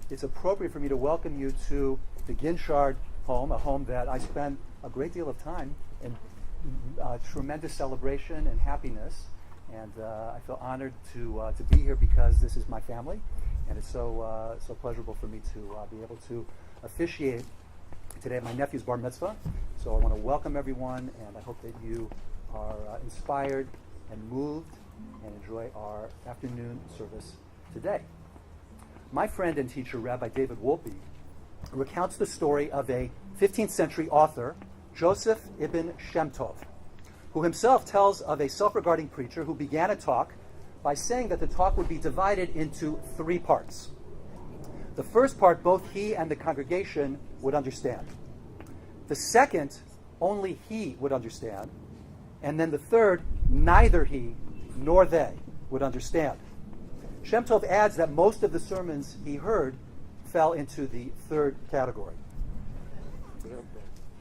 it's appropriate for me to welcome you to the Ginshard home, a home that I spent a great deal of time in tremendous celebration and happiness. And I feel honored to be here because this is my family, and it's so pleasurable for me to be able to officiate today at my nephew's Bar Mitzvah. So I want to welcome everyone, and I hope that you are inspired and moved and enjoy our afternoon service today. My friend and teacher, Rabbi David Wolpe, recounts the story of a 15th century author, Joseph Ibn Shem Tov, who himself tells of a self-regarding preacher who began a talk by saying that the talk would be divided into 3 parts. The first part, both he and the congregation would understand. The second, only he would understand. And then the third, neither he nor they would understand. Shem Tov adds that most of the sermons he heard fell into the third category.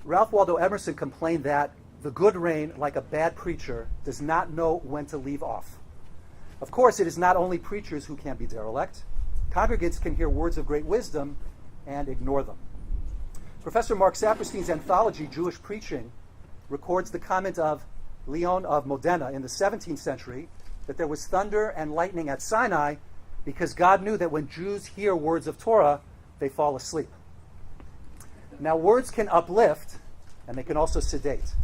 Ralph Waldo Emerson complained that the good rain, like a bad preacher, does not know when to leave off. Of course, it is not only preachers who can be derelict. Congregants can hear words of great wisdom and ignore them. Professor Mark Saperstein's anthology, Jewish Preaching, records the comment of Leon of Modena in the 17th century that there was thunder and lightning at Sinai because God knew that when Jews hear words of Torah, they fall asleep. Now, words can uplift, and they can also sedate.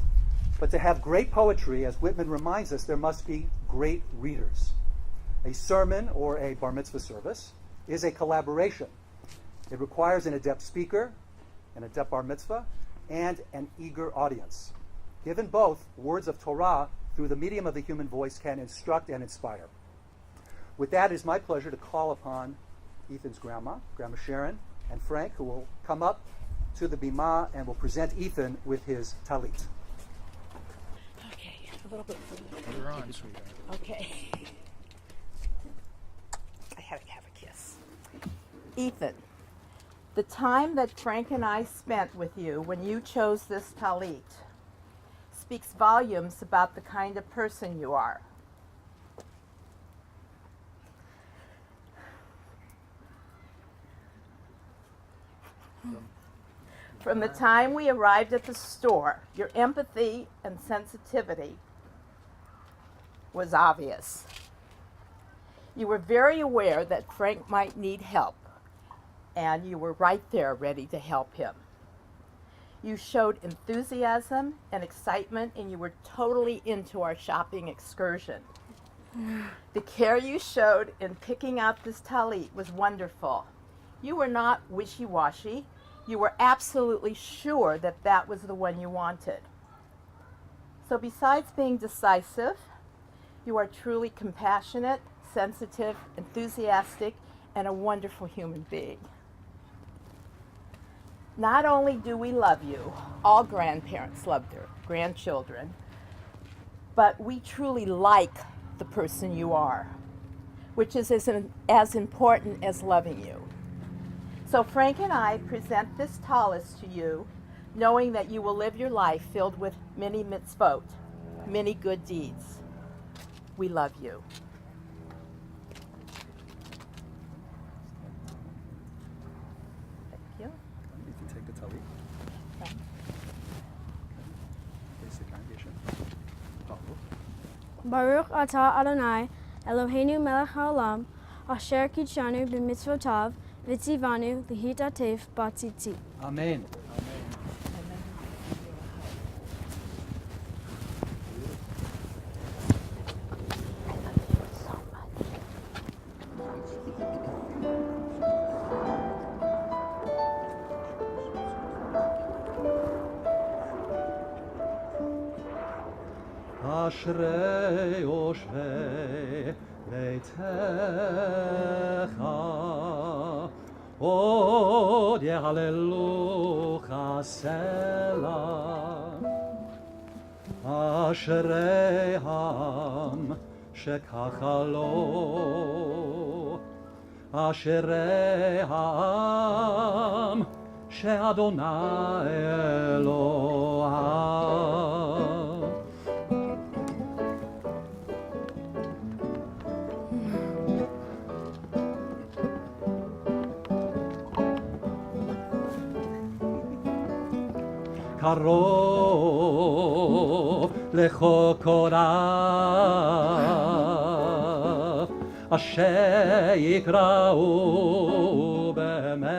But to have great poetry, as Whitman reminds us, there must be great readers. A sermon or a bar mitzvah service is a collaboration. It requires an adept speaker, an adept bar mitzvah, and an eager audience. Given both, words of Torah through the medium of the human voice can instruct and inspire. With that, it is my pleasure to call upon Ethan's Grandma Sharon, and Frank, who will come up to the bima and will present Ethan with his talit. Okay, a little bit further. Put her on, sweetheart. Okay. I had to have a kiss. Ethan, the time that Frank and I spent with you when you chose this talit speaks volumes about the kind of person you are. From the time we arrived at the store, your empathy and sensitivity was obvious. You were very aware that Frank might need help, and you were right there ready to help him. You showed enthusiasm and excitement, and you were totally into our shopping excursion. The care you showed in picking out this talit was wonderful. You were not wishy-washy. You were absolutely sure that that was the one you wanted. So besides being decisive, you are truly compassionate, sensitive, enthusiastic, and a wonderful human being. Not only do we love you, all grandparents love their grandchildren, but we truly like the person you are, which is as important as loving you. So Frank and I present this talis to you, knowing that you will live your life filled with many mitzvot, many good deeds. We love you. Thank you. You can take the talit. Okay. Face the congregation. Baruch atah Adonai, Eloheinu melech haolam, asher kidshanu b'mitzvotav, v'tzivanu lihitatef b'tzitzit. Amen. Ashrei yoshvei beitecha od yehallelu chasela Ashrei ham shekachalo Ashrei ham she'Adonai Eloham. קרוב לכל קוראיו, אשר יקראו באמת.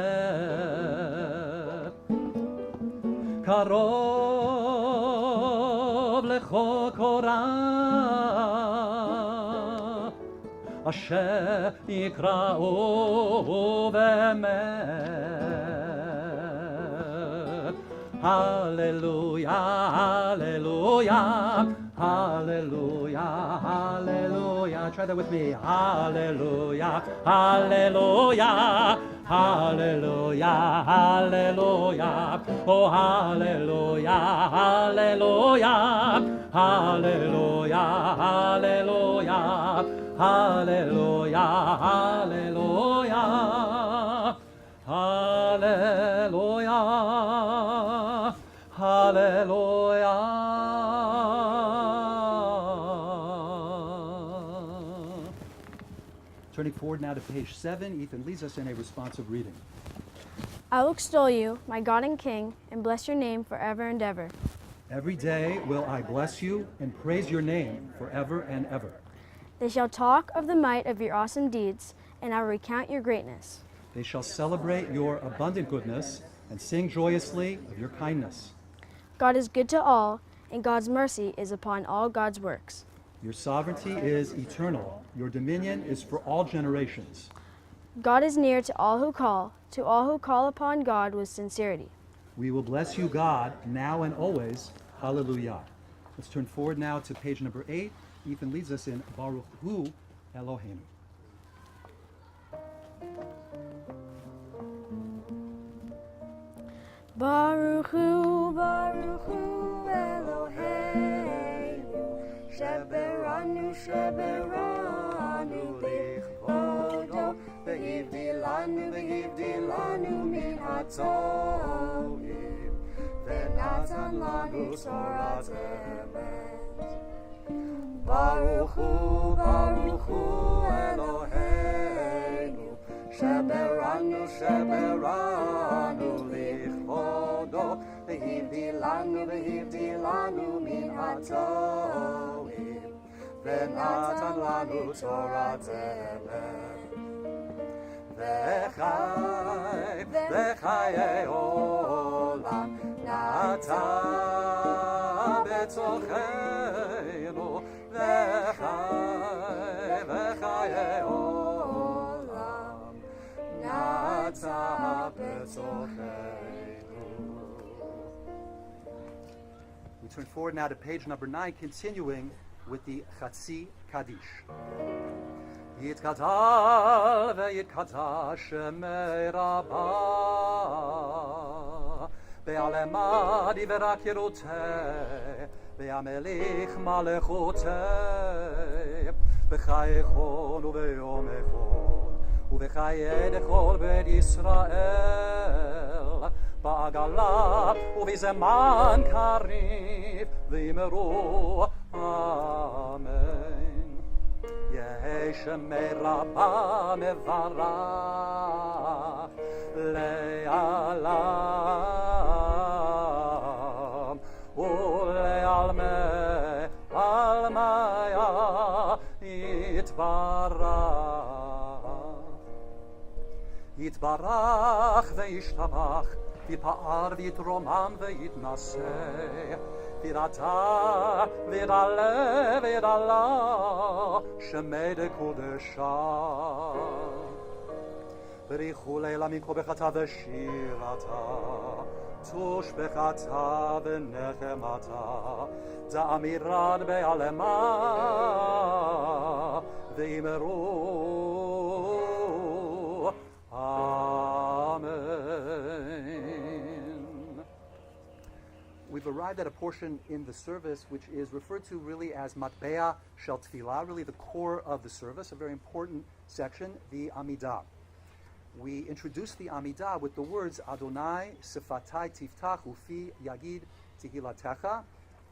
קרוב לכל קוראיו, אשר יקראו באמת. Hallelujah, hallelujah, hallelujah, hallelujah. Try that with me. Hallelujah, hallelujah, hallelujah, hallelujah. Oh, hallelujah, hallelujah, hallelujah, hallelujah, hallelujah, hallelujah. Hallelujah, hallelujah. Turning forward now to page 7, Ethan leads us in a responsive reading. I will extol you, my God and King, and bless your name forever and ever. Every day will I bless you and praise your name forever and ever. They shall talk of the might of your awesome deeds, and I will recount your greatness. They shall celebrate your abundant goodness and sing joyously of your kindness. God is good to all, and God's mercy is upon all God's works. Your sovereignty is eternal. Your dominion is for all generations. God is near to all who call upon God with sincerity. We will bless you, God, now and always. Hallelujah. Let's turn forward now to page number 8. Ethan leads us in Baruch Hu Eloheinu. Baruch Hu Eloheinu, sheberanu lichvodo, v'hivdi lanu min hatovim, v'natan lanu Torat emet. Baruch Hu Eloheinu, sheberanu lichvodo, v'hivdi lanu min hatovim, v'natan lanu Torat emet. V'chayei olam nata b'tochenu, v'chayei olam nata b'tochenu. We turn forward now to page number 9, continuing with the Chatzi Kaddish. Yitgadal ve'yitkadosh shemei Rabbah, be'alema divrei kirutei, be'amelich malechutei, b'chayechon u'be'yomechon, u'b'chayei dechol beit Yisrael, ba'agala u'b'zeman kariv, v'yimeru Amen. Yehei shemei Rabbah mevarach le'alam u'le'almei almaya yitbarach ve'yishtabach v'yitpa'ar v'yitromam v'yitnaseh v'yirata v'yiraleh shemei dekudesha v'richu leila mikol bechata v'shirata tush bechata v'nechemata da'amiran be'alema v'imeru Amen. We've arrived at a portion in the service which is referred to really as Matbea Shel Tfilah, really the core of the service, a very important section, the Amidah. We introduce the Amidah with the words Adonai Sifatai Tiftach Ufi Yagid Tehilatecha.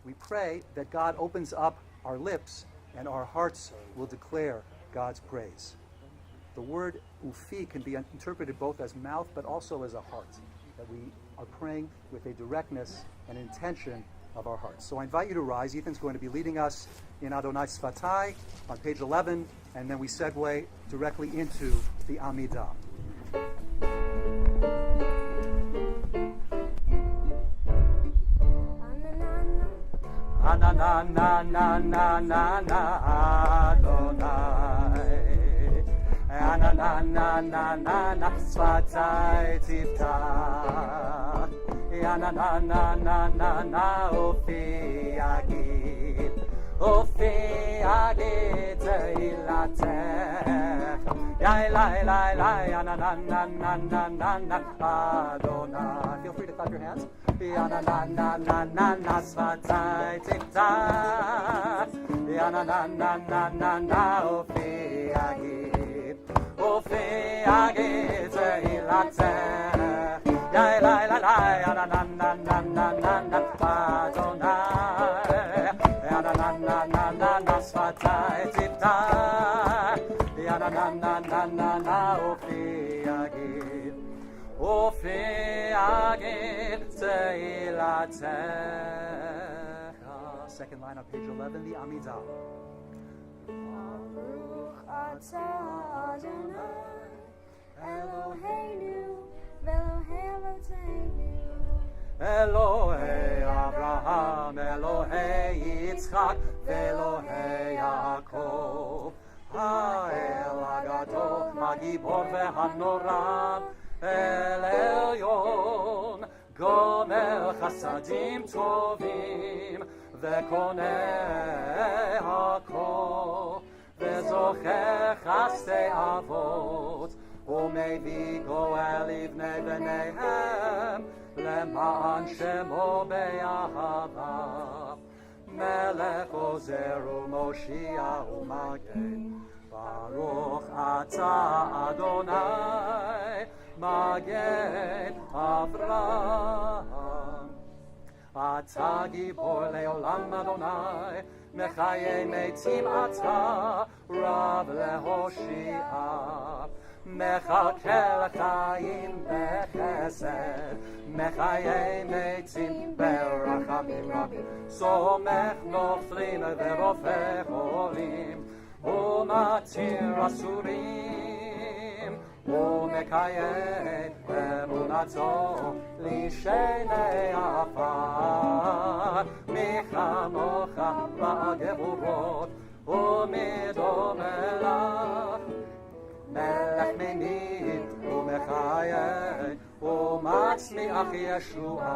We pray that God opens up our lips and our hearts will declare God's praise. The word ufi can be interpreted both as mouth but also as a heart. that we are praying with a directness and intention of our hearts. So I invite you to rise. Ethan's going to be leading us in Adonai Sfatai on page 11, and then we segue directly into the Amidah. Na na na na na na na Adonai. Na na na na na na Sfatai Tiftach. Na na na na na na Ofi Agid. Ofi Agid Teilatech. Yai lai lai lai. Na na na na na na na Adonai. Feel free to clap your hands. Na na na na na na Sfatai Tiftach. Na na na na na na Ofi Agid. Ofi Agid Teilatech. Yai lai lai lai. Na na na na na na na Adonai. Na na na na na na Sfatai Tiftach. Na na na na na na Ofi Agid. Ofi Agid Teilatecha. Second line on page 11, the Amidah. Baruch atah Adonai Eloheinu v'Elohei Avoteinu Elohei Abraham, Elohei Yitzchak, Elohei Yaakov. Ha'el Agadol, Hagibor ve'Hanora, El Elyon, Gomer Chasadim Tovim, Ve'koneh Hakol, Ve'zocher Chastei Avot, U'mevii Goel Livnei B'neihem, Le'ma'an Shemo Be'ahava, Melech Ozer u'Moshiach u'Magen, Baruch atah Adonai, Magen Avraham. Atah Gibor le'olam Adonai, Mechayei metim atah, Rav le'Hoshia. Mechalkel chayim bechesed, Mechayei metim berachamim rabim, Somech noflim verofech olim, Umatir asurim, Umekayem emunato lishenei afar, Michamocha ba'gevurot, Umidom elach, Melech menit umechayem, Umatzmiach Yeshua.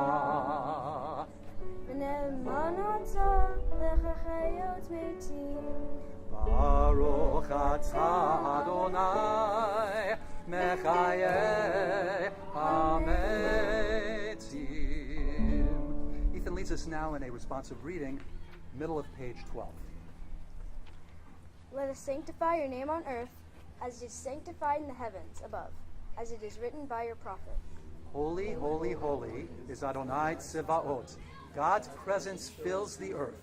V'ne'emanata l'chachayot metim Baruch atah Adonai, Mechayeh hametim. Ethan leads us now in a responsive reading, middle of page 12. Let us sanctify your name on earth, as it is sanctified in the heavens above, as it is written by your prophet. Holy, holy, holy is Adonai Tsevaot. God's presence fills the earth.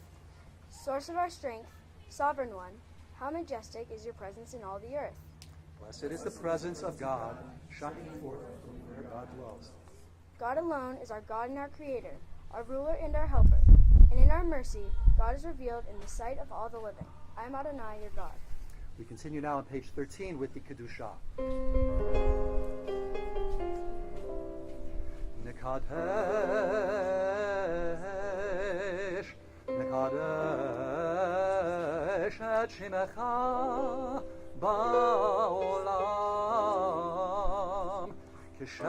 Source of our strength, sovereign one, how majestic is your presence in all the earth. Blessed is the presence of God, shining forth from where God dwells. God alone is our God and our Creator, our ruler and our helper. And in our mercy, God is revealed in the sight of all the living. I am Adonai, your God. We continue now on page 13 with the Kedusha. Nekadesh, Nekadesh et Shemecha ba'olam Kishem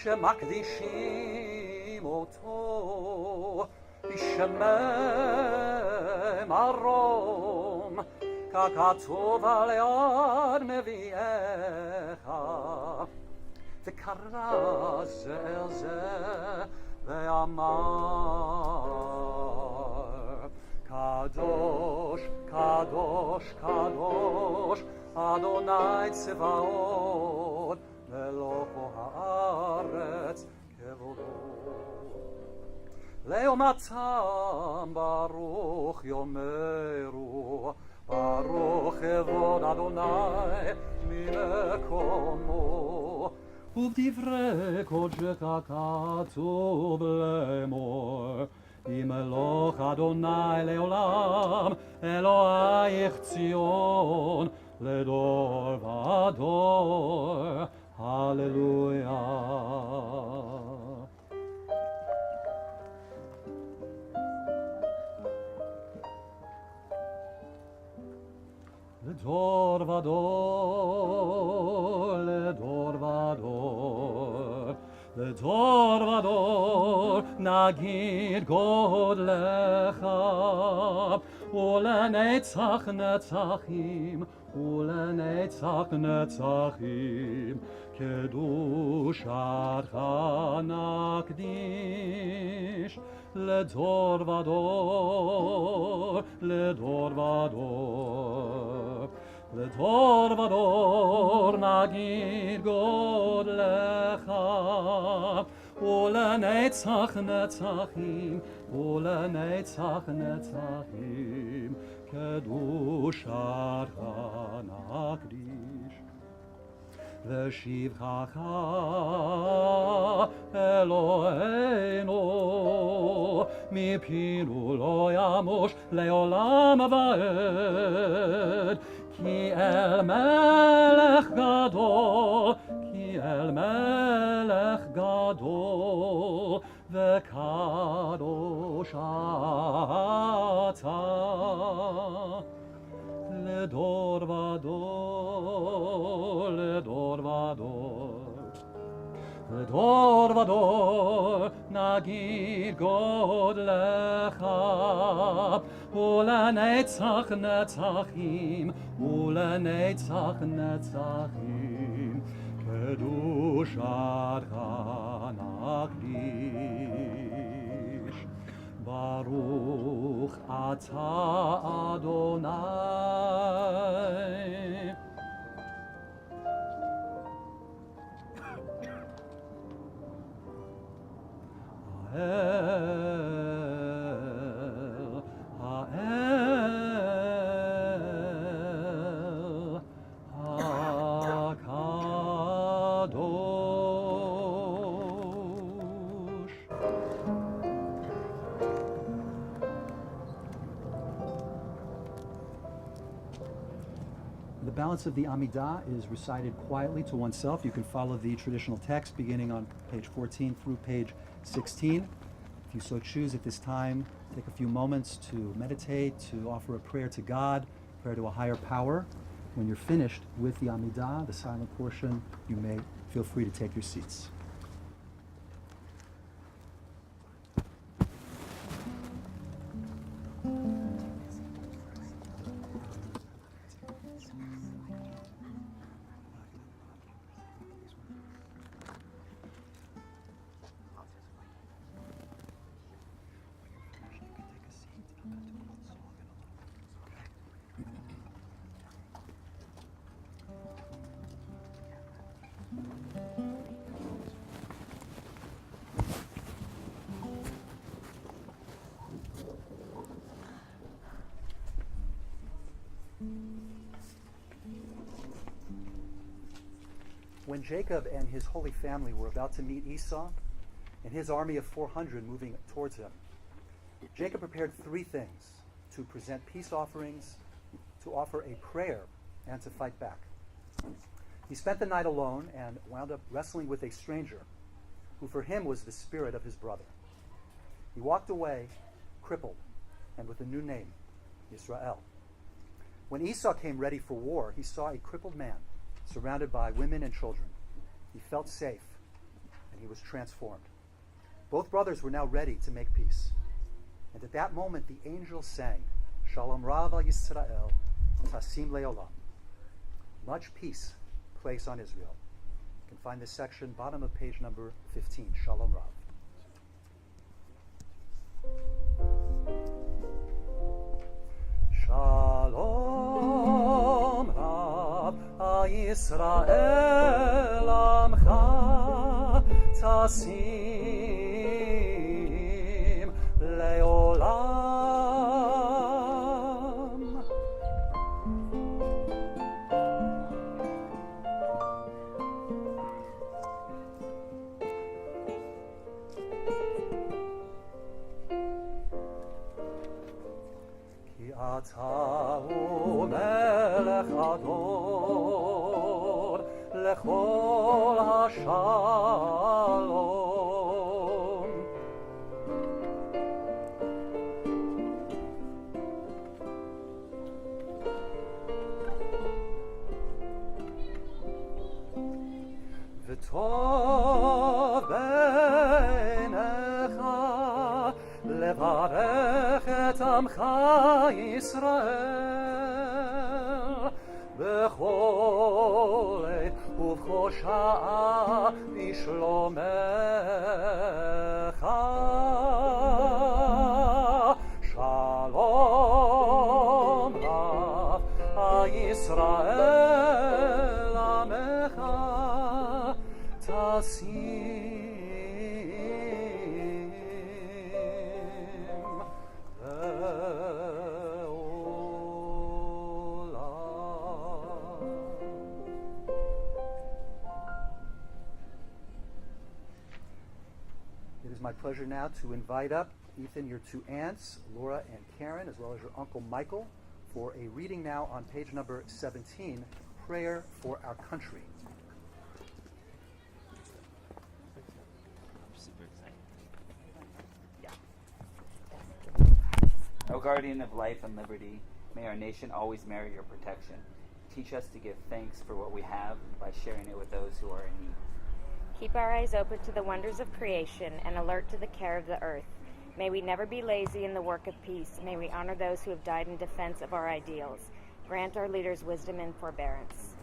shemakdishim oto Bishamem arom kakatov alead meviecha V'kara ze el ze ve'amar Kadosh, Kadosh, Kadosh Adonai Tsevaot Melocho haaretz kevodo Leomatam baruch yomeru Baruch Evod Adonai Mimekomo ובדברי קודשך כתוב לאמור ימלוך אדוני לעולם אלוהיך ציון לדור ודור הללויה. לדור ודור, לדור ודור, לדור ודור, נגיד גודלך, ולנצח נצחים, ולנצח נצחים, קדושתך נקדיש, לדור ודור, לדור ודור. לדור ודור נגיד גודלך, ולנצח נצחים, ולנצח נצחים, קדושתך נקדיש. ושבחך אלוהינו מפינו לא ימוש לעולם ועד, כי אל מלך גדול, כי אל מלך גדול וקדוש אתה. לדור ודור, לדור ודור, לדור ודור נגיד גודלך, ולנצח נצחים, ולנצח נצחים, קדושתך נקדיש. ברוך אתה אדוני The balance of the Amidah is recited quietly to oneself. You can follow the traditional text beginning on page 14 through page 16. If you so choose at this time, take a few moments to meditate, to offer a prayer to God, prayer to a higher power. When you're finished with the Amidah, the silent portion, you may feel free to take your seats. When Jacob and his holy family were about to meet Esau and his army of 400 moving towards him, Jacob prepared three things: to present peace offerings, to offer a prayer, and to fight back. He spent the night alone and wound up wrestling with a stranger, who for him was the spirit of his brother. He walked away, crippled, and with a new name, Israel. When Esau came ready for war, he saw a crippled man surrounded by women and children. He felt safe, and he was transformed. Both brothers were now ready to make peace. And at that moment, the angel sang, Shalom Rav al Yisrael, Tasim Leolam. Much peace place on Israel. You can find this section, bottom of page number 15, Shalom Rav. Shalom Rav al Yisrael Amcha Tasim Leolam. וכל השלום. וטוב בעיניך לברך את עמך ישראל בכל עת ובכל שעה בשלומך. שלום רב ישראל עמך תשים לעולם. It is my pleasure now to invite up Ethan, your two aunts, Laura and Karen, as well as your uncle Michael, for a reading now on page number 17, Prayer for Our Country. O guardian of life and liberty, may our nation always merit your protection. Teach us to give thanks for what we have by sharing it with those who are in need. Keep our eyes open to the wonders of creation and alert to the care of the earth. May we never be lazy in the work of peace. May we honor those who have died in defense of our ideals. Grant our leaders wisdom and forbearance.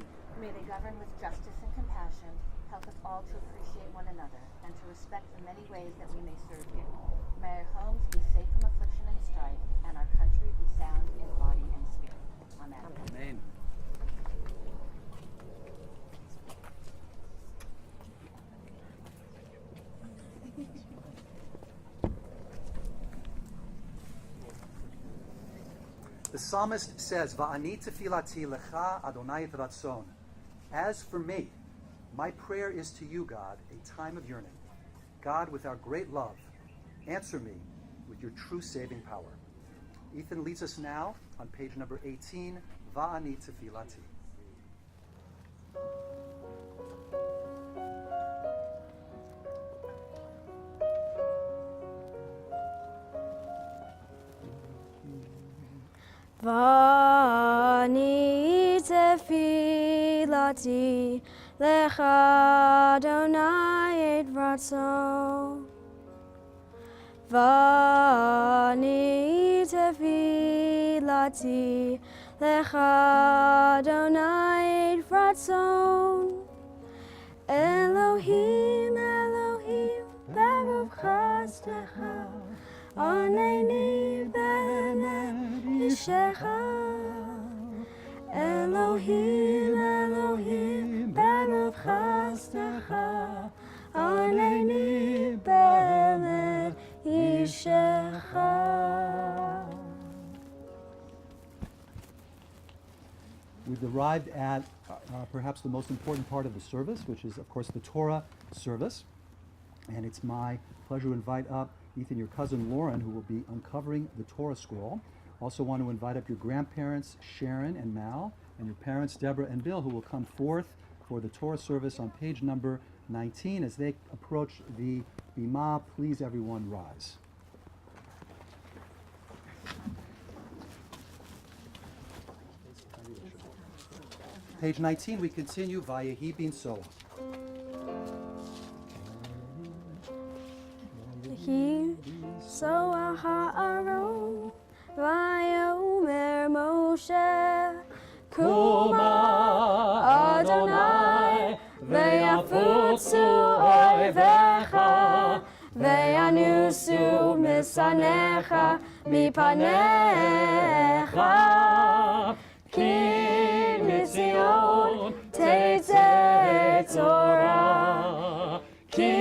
May they govern with justice and compassion, help us all to appreciate one another, and to respect the many ways that we may serve you. May our homes be safe from affliction and strife, and our country be sound in body and spirit. Amen. Amen. The psalmist says, Va'ani tefilati lecha Adonai et ratzon. As for me, my prayer is to you, God, a time of yearning. God, with our great love, answer me with your true saving power. Ethan leads us now on page number 18, Va'ani tefilati. Va'ani tefilati lecha Adonai et ratzon. Va'ani tefilati lecha Adonai et ratzon. Elohim, Elohim, baruch chesdecha, Aneni be'emet Yishecha. Elohim, Elohim, baruch chesdecha, Aneni be'emet Yishecha. We've arrived at perhaps the most important part of the service, which is, of course, the Torah service. And it's my pleasure to invite up Ethan, your cousin Lauren, who will be uncovering the Torah scroll. Also want to invite up your grandparents, Sharon and Mal, and your parents, Deborah and Bill, who will come forth for the Torah service on page number 19. As they approach the bima, please everyone rise. Page 19, we continue, Vayehi bin Soah. He Soah ha'aron, Vayomer Moshe, Kuma Adonai, Veyafutzu oivecha, Veyanusu misanecha, mipanecha, Ki mitzion tetzeh Torah, Ki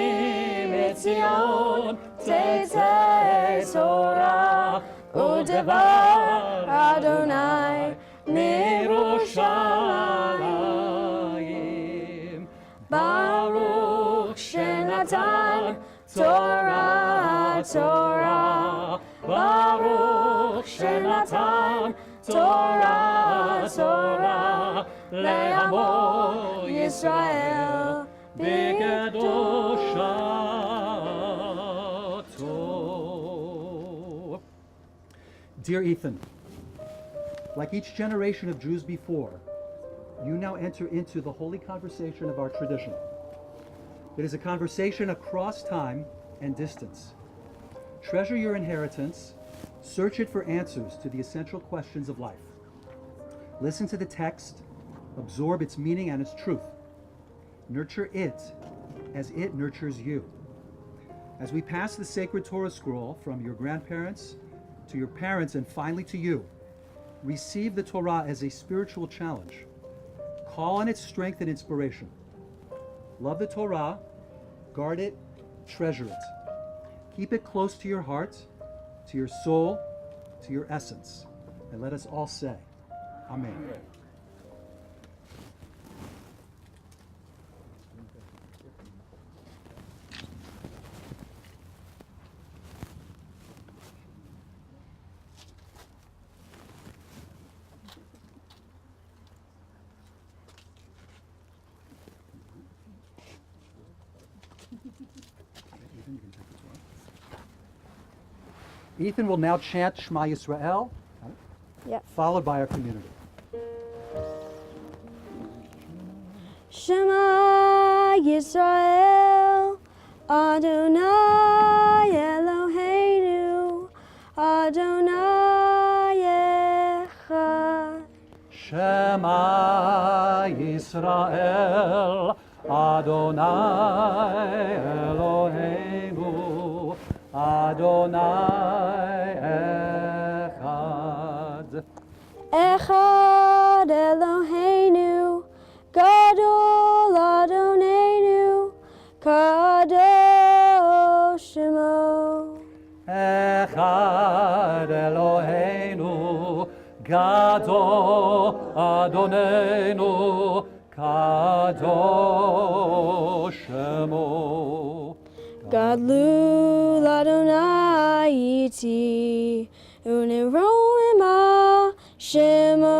mitzion tetzeh Torah, Udevar Adonai mirushalayim. Baruch shenatan Torah, Torah. Baruch shenatan Torah, Torah, le'amo Yisrael, b'kedoshato. Dear Ethan, like each generation of Jews before, you now enter into the holy conversation of our tradition. It is a conversation across time and distance. Treasure your inheritance, search it for answers to the essential questions of life. Listen to the text, absorb its meaning and its truth. Nurture it as it nurtures you. As we pass the sacred Torah scroll from your grandparents to your parents and finally to you, receive the Torah as a spiritual challenge. Call on its strength and inspiration. Love the Torah, guard it, treasure it. Keep it close to your heart, to your soul, to your essence. And let us all say, Amen. Ethan will now chant Shema Yisrael, followed by our community. Shema Yisrael, Adonai Eloheinu, Adonai Echad. Shema Yisrael, Adonai Eloheinu, Adonai Echad. Echad Eloheinu, Gadol Adonenu, Kadosh Shemo. Echad Eloheinu, Gadol Adonenu, Kadosh Shemo. Gadlu Adonai iti, uneroima Shemo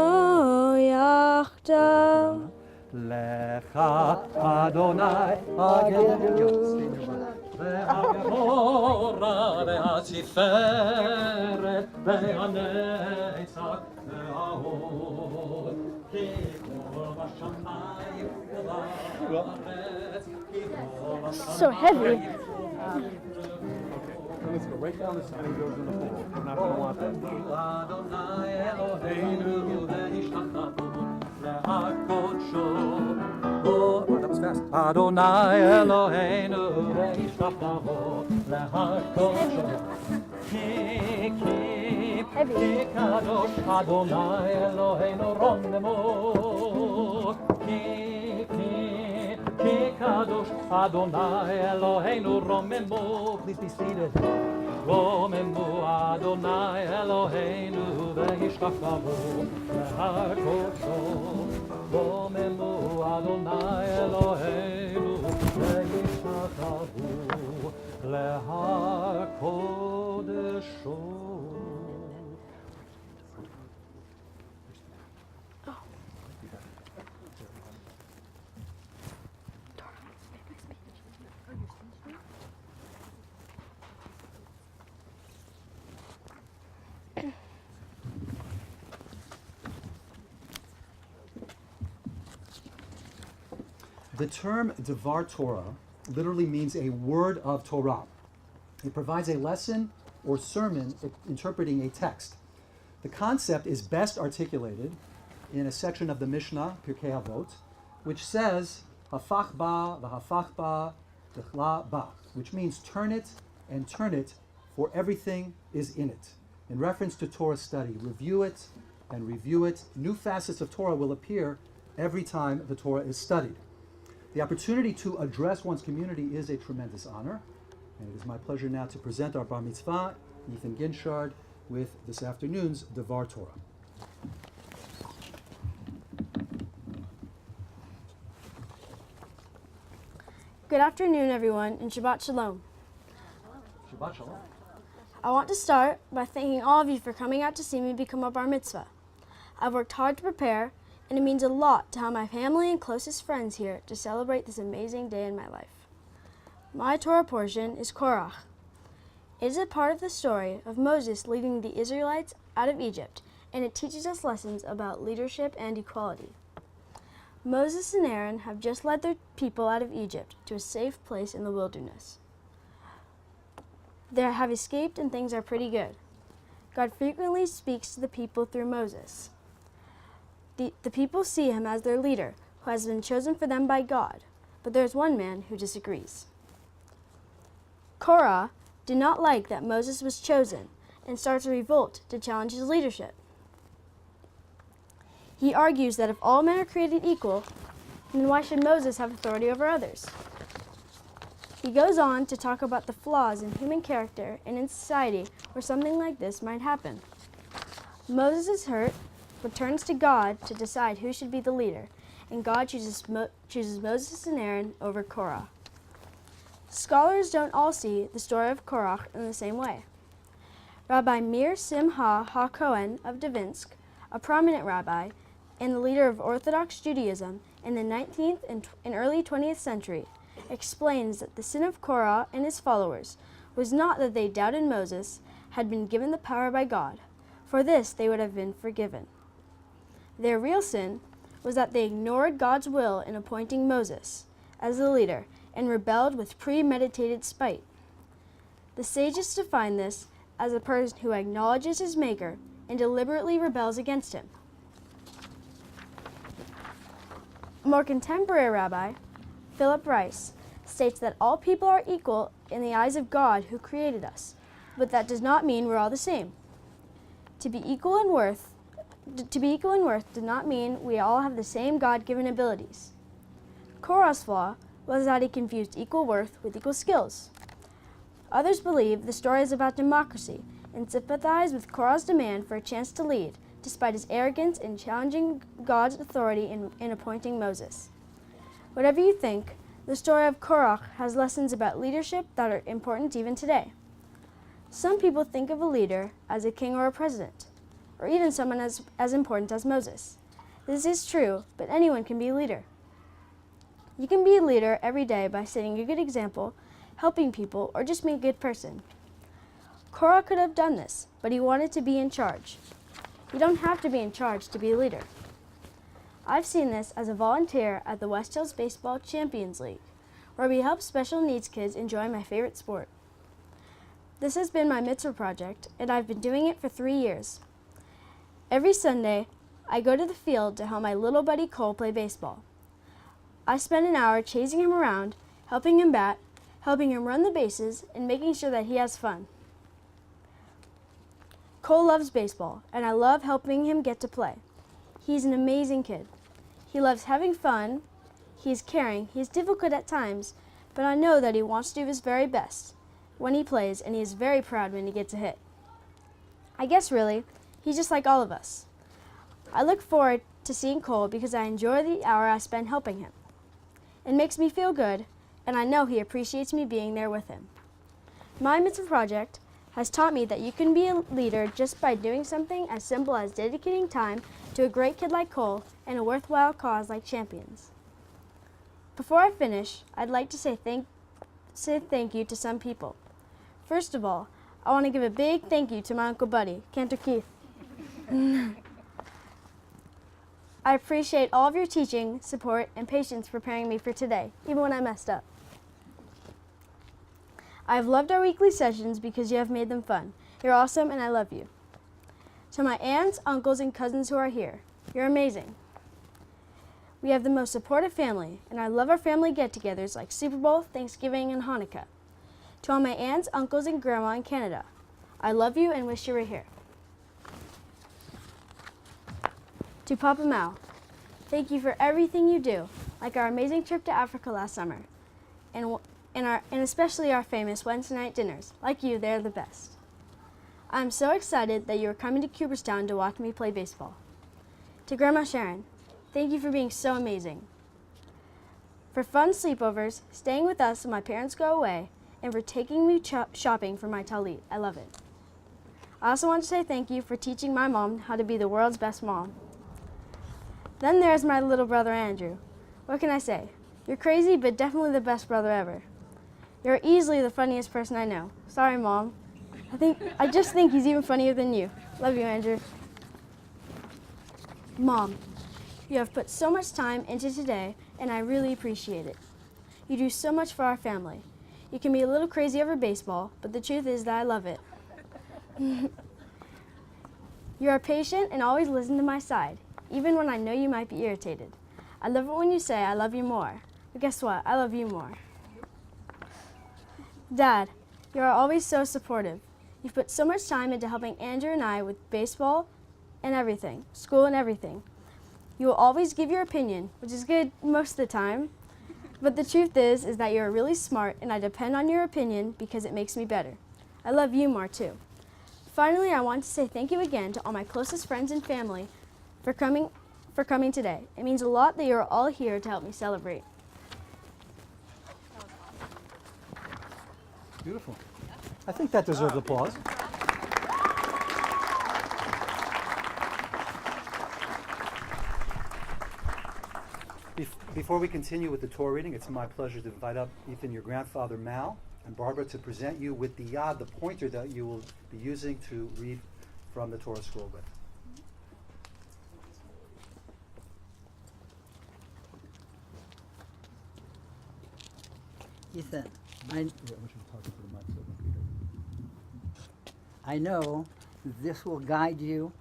yachdav. Lecha Adonai Agenu, Ve'agora ve'atziferet, ve'anetzach ve'ahod, ki kol v'shamayim ve'aretz, ki kol v'shamayim. So heavy. Let's go right down the side and goes in the hole. We're not going to want that. Adonai Eloheinu ve'nishtachatu le'hakodsho. Oh, that was fast. Adonai Eloheinu ve'nishtachatu le'hakodsho. Ki kadosh Adonai Eloheinu romnemo. Ki kadosh Adonai Eloheinu romemo. Please be seated. Romemu Adonai Eloheinu ve'hishtachtavu le'hakodsho. Romemu Adonai Eloheinu ve'hishtachtavu le'hakodsho. The term Devar Torah literally means a word of Torah. It provides a lesson or sermon interpreting a text. The concept is best articulated in a section of the Mishnah, Pirkei Avot, which says, Hafach ba v'hafach ba d'chla ba, which means turn it and turn it, for everything is in it. In reference to Torah study, review it and review it. New facets of Torah will appear every time the Torah is studied. The opportunity to address one's community is a tremendous honor, and it is my pleasure now to present our Bar Mitzvah, Ethan Ginshard, with this afternoon's Devar Torah. Good afternoon, everyone, and Shabbat Shalom. Shabbat Shalom. I want to start by thanking all of you for coming out to see me become a Bar Mitzvah. I've worked hard to prepare, and it means a lot to have my family and closest friends here to celebrate this amazing day in my life. My Torah portion is Korach. It is a part of the story of Moses leading the Israelites out of Egypt, and it teaches us lessons about leadership and equality. Moses and Aaron have just led their people out of Egypt to a safe place in the wilderness. They have escaped and things are pretty good. God frequently speaks to the people through Moses. The people see him as their leader, who has been chosen for them by God, but there is one man who disagrees. Korah did not like that Moses was chosen and starts a revolt to challenge his leadership. He argues that if all men are created equal, then why should Moses have authority over others? He goes on to talk about the flaws in human character and in society where something like this might happen. Moses is hurt, but turns to God to decide who should be the leader, and God chooses Moses and Aaron over Korah. Scholars don't all see the story of Korach in the same way. Rabbi Meir Simcha HaKohen of Davinsk, a prominent rabbi and the leader of Orthodox Judaism in the 19th and early 20th century, explains that the sin of Korah and his followers was not that they doubted Moses had been given the power by God. For this they would have been forgiven. Their real sin was that they ignored God's will in appointing Moses as the leader and rebelled with premeditated spite. The sages define this as a person who acknowledges his maker and deliberately rebels against him. A more contemporary rabbi, Philip Rice, states that all people are equal in the eyes of God who created us, but that does not mean we're all the same. To be equal in worth does not mean we all have the same God-given abilities. Korah's flaw was that he confused equal worth with equal skills. Others believe the story is about democracy and sympathize with Korah's demand for a chance to lead, despite his arrogance in challenging God's authority in appointing Moses. Whatever you think, the story of Korah has lessons about leadership that are important even today. Some people think of a leader as a king or a president, or even someone as important as Moses. This is true, but anyone can be a leader. You can be a leader every day by setting a good example, helping people, or just being a good person. Korah could have done this, but he wanted to be in charge. You don't have to be in charge to be a leader. I've seen this as a volunteer at the West Hills Baseball Champions League, where we help special needs kids enjoy my favorite sport. This has been my mitzvah project, and I've been doing it for 3 years. Every Sunday, I go to the field to help my little buddy Cole play baseball. I spend an hour chasing him around, helping him bat, helping him run the bases, and making sure that he has fun. Cole loves baseball, and I love helping him get to play. He's an amazing kid. He loves having fun, he's caring, he's difficult at times, but I know that he wants to do his very best when he plays, and he is very proud when he gets a hit. I guess really, he's just like all of us. I look forward to seeing Cole because I enjoy the hour I spend helping him. It makes me feel good, and I know he appreciates me being there with him. My mitzvah project has taught me that you can be a leader just by doing something as simple as dedicating time to a great kid like Cole and a worthwhile cause like Champions. Before I finish, I'd like to say thank you to some people. First of all, I want to give a big thank you to my Uncle Buddy, Cantor Keith. I appreciate all of your teaching, support, and patience preparing me for today, even when I messed up. I have loved our weekly sessions because you have made them fun. You're awesome, and I love you. To my aunts, uncles, and cousins who are here, you're amazing. We have the most supportive family, and I love our family get-togethers like Super Bowl, Thanksgiving, and Hanukkah. To all my aunts, uncles, and grandma in Canada, I love you and wish you were here. To Papa Mao, thank you for everything you do, like our amazing trip to Africa last summer, and especially our famous Wednesday night dinners. Like you, they're the best. I'm so excited that you are coming to Cooperstown to watch me play baseball. To Grandma Sharon, thank you for being so amazing. For fun sleepovers, staying with us when my parents go away, and for taking me shopping for my talit. I love it. I also want to say thank you for teaching my mom how to be the world's best mom. Then there's my little brother Andrew. What can I say? You're crazy, but definitely the best brother ever. You're easily the funniest person I know. Sorry, Mom. I just think he's even funnier than you. Love you, Andrew. Mom, you have put so much time into today, and I really appreciate it. You do so much for our family. You can be a little crazy over baseball, but the truth is that I love it. You are patient and always listen to my side, even when I know you might be irritated. I love it when you say I love you more. But guess what? I love you more. Dad, you are always so supportive. You've put so much time into helping Andrew and I with baseball and everything, school and everything. You will always give your opinion, which is good most of the time. But the truth is that you're really smart, and I depend on your opinion because it makes me better. I love you more too. Finally, I want to say thank you again to all my closest friends and family for coming today. It means a lot that you are all here to help me celebrate. Beautiful. I think that deserves applause. Before we continue with the Torah reading, it's my pleasure to invite up Ethan, your grandfather Mal, and Barbara to present you with the yad, the pointer that you will be using to read from the Torah scroll with. Ethan, I know this will guide you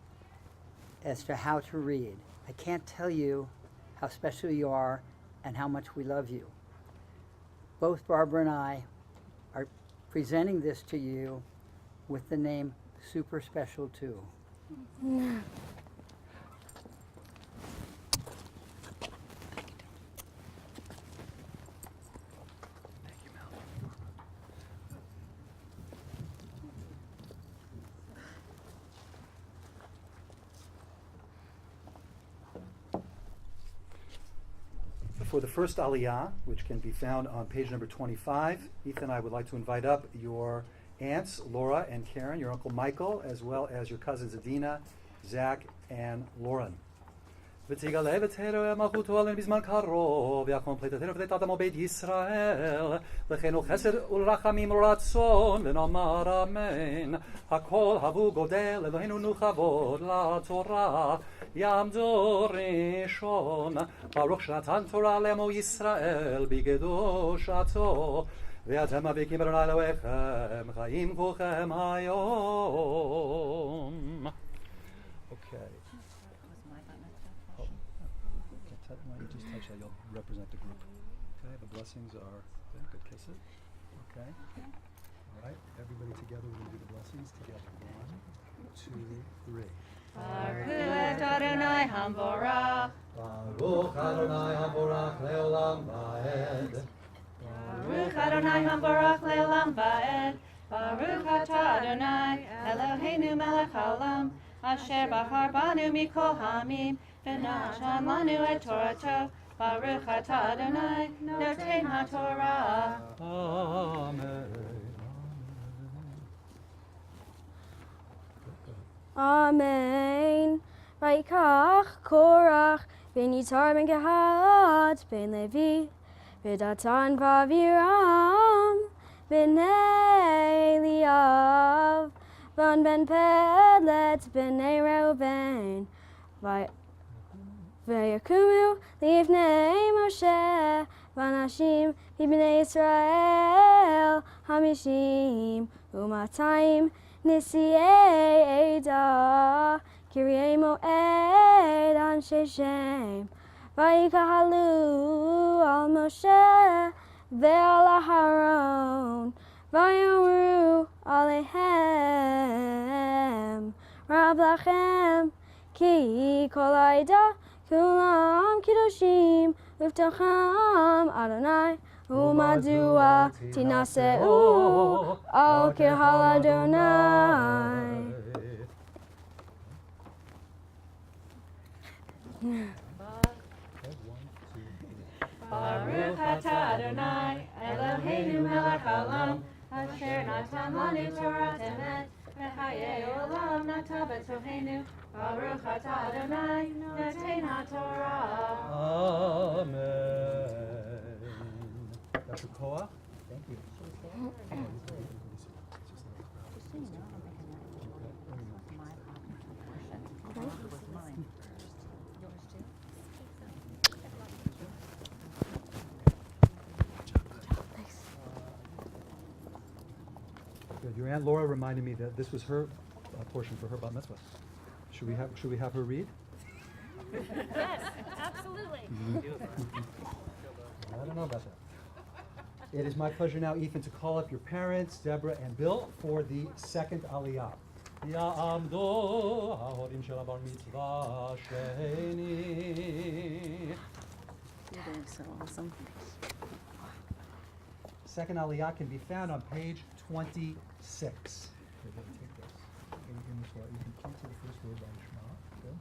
as to how to read. I can't tell you how special you are and how much we love you. Both Barbara and I are presenting this to you with the name Super Special too. For the first aliyah, which can be found on page number 25, Ethan, I would like to invite up your aunts, Laura and Karen, your uncle Michael, as well as your cousins Adina, Zach, and Lauren. ותגלה ותראה מלכותו עלינו בזמן קרוב, ויחון פליטתנו ופליטת עמו בית ישראל, לכן הוא חסד ולרחמים ורצון, ונאמר אמן. הכל הבו גודל, אלוהינו נו כבוד לתורה, יעמדו ראשון. ברוך שנתן תורה לעמו ישראל בקדושתו, ואתם מבקיעים אדוני אלוהיכם, חיים כולכם היום. Okay. Why don't you just touch that? You'll represent the group. Okay, the blessings are there. Good, kiss it. Okay. All right, everybody together. We're going to do the blessings together. 1, 2, 3. Baruch Adonai Hamvorach. Baruch Adonai Hamvorach leolam va'ed. Baruch Adonai Hamvorach leolam va'ed. Baruch atah Adonai Eloheinu melech haolam, asher bahar banu mikol hamim, v'natan lanu et Torato. Baruch atah Adonai noten haTorah. Amen. Amen. Vayikach Korach ben Yitzhar ben Kehat ben Levi v'Datan v'Aviram ben Eliav van ben Pelet ben Reuben v'Yakumu livnei Moshe v'Anashim v'Bnei Yisrael hamishim u'matayim Nisi'ei Eda, Kiryei Moed, Anshe Shem, Vayikahalu al Moshe, ve'al Aharon, Vayomru alehem, Rab lachem, ki kol ha'eda, kulam kiddushim, uvtacham Adonai, Umadua tinaseu al kehal Adonai. Baruch atah Adonai Eloheinu melech haolam, asher natan lanu Torah emet, v'chayei olam nata b'tohenu, Baruch atah Adonai, noten haTorah. Amen. Dr. Koach, thank you. Good. Your Aunt Laura reminded me that this was her portion for her Bar Mitzvah. Should we have her read? Yes, absolutely. I don't know about that. It is my pleasure now, Ethan, to call up your parents, Deborah and Bill, for the second Aliyah. יעמדו ההורים של הבר מצווה שני. You're doing so awesome. Second Aliyah can be found on page 26. Okay, here, take this. You can come to the first word by Shema. Good.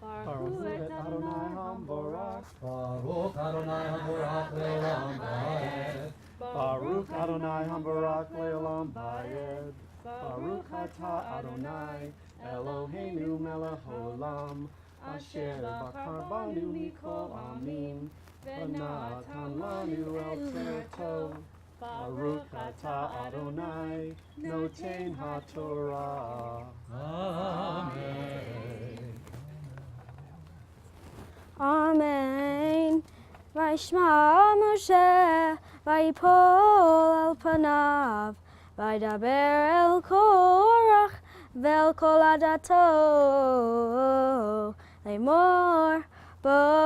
Baruch et Adonai Hamborach. Baruch Adonai Hamborach Le'olam Va'ed. Baruch Adonai Hamborach Le'olam Va'ed. Baruch atah Adonai Eloheinu melech haolam asher bachar banu mikol amim v'natan lanu el tzorto. Baruch atah Adonai noten haTorah. Amen. Amen. Vayishma Moshe, vayipol al panav, vaydaber el Korach, vel kol adato, lemor boker,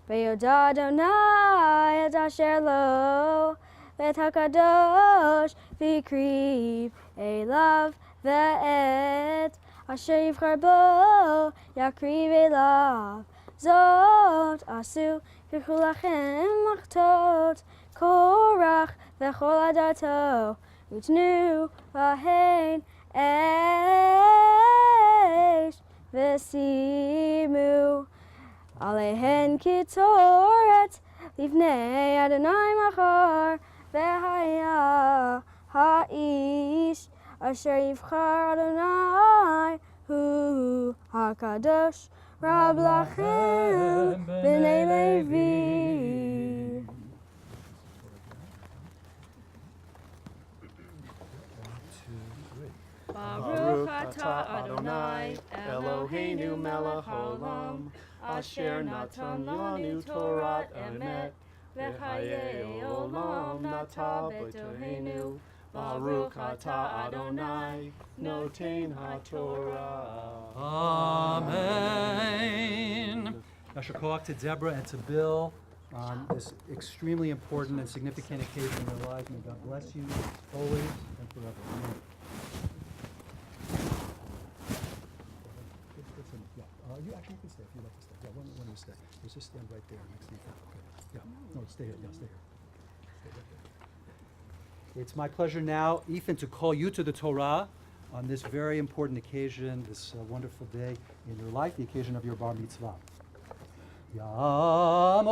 veyoda Adonai et asher lo, vet hakadosh v'kriv elav ve'et, asher yivchar bo yakriv elav. Zot asu kirchu lachem machtot Korach v'chol adato utnu v'hein eish v'simu alehen kitoret livnei Adonai machar v'haya ha'ish asher yivchar Adonai hu hakadosh Rab lachem b'nei Levi. Baruch atah Adonai Eloheinu melech haolam asher natan lanu Torat emet v'chayei olam nata b'tohenu. Baruch atah Adonai noten haTorah. Amen. Yasher Koach to Deborah and to Bill on this extremely important and significant occasion in their lives. May God bless you always and forever. Amen. You actually can stay if you'd like to stay. Yeah, one of you stay. Let's just stand right there next to you. Okay. Yeah. No, stay here. Yeah, stay here. Stay right there. It's my pleasure now, Ethan, to call you to the Torah on this very important occasion, this wonderful day in your life, the occasion of your Bar Mitzvah. Yamod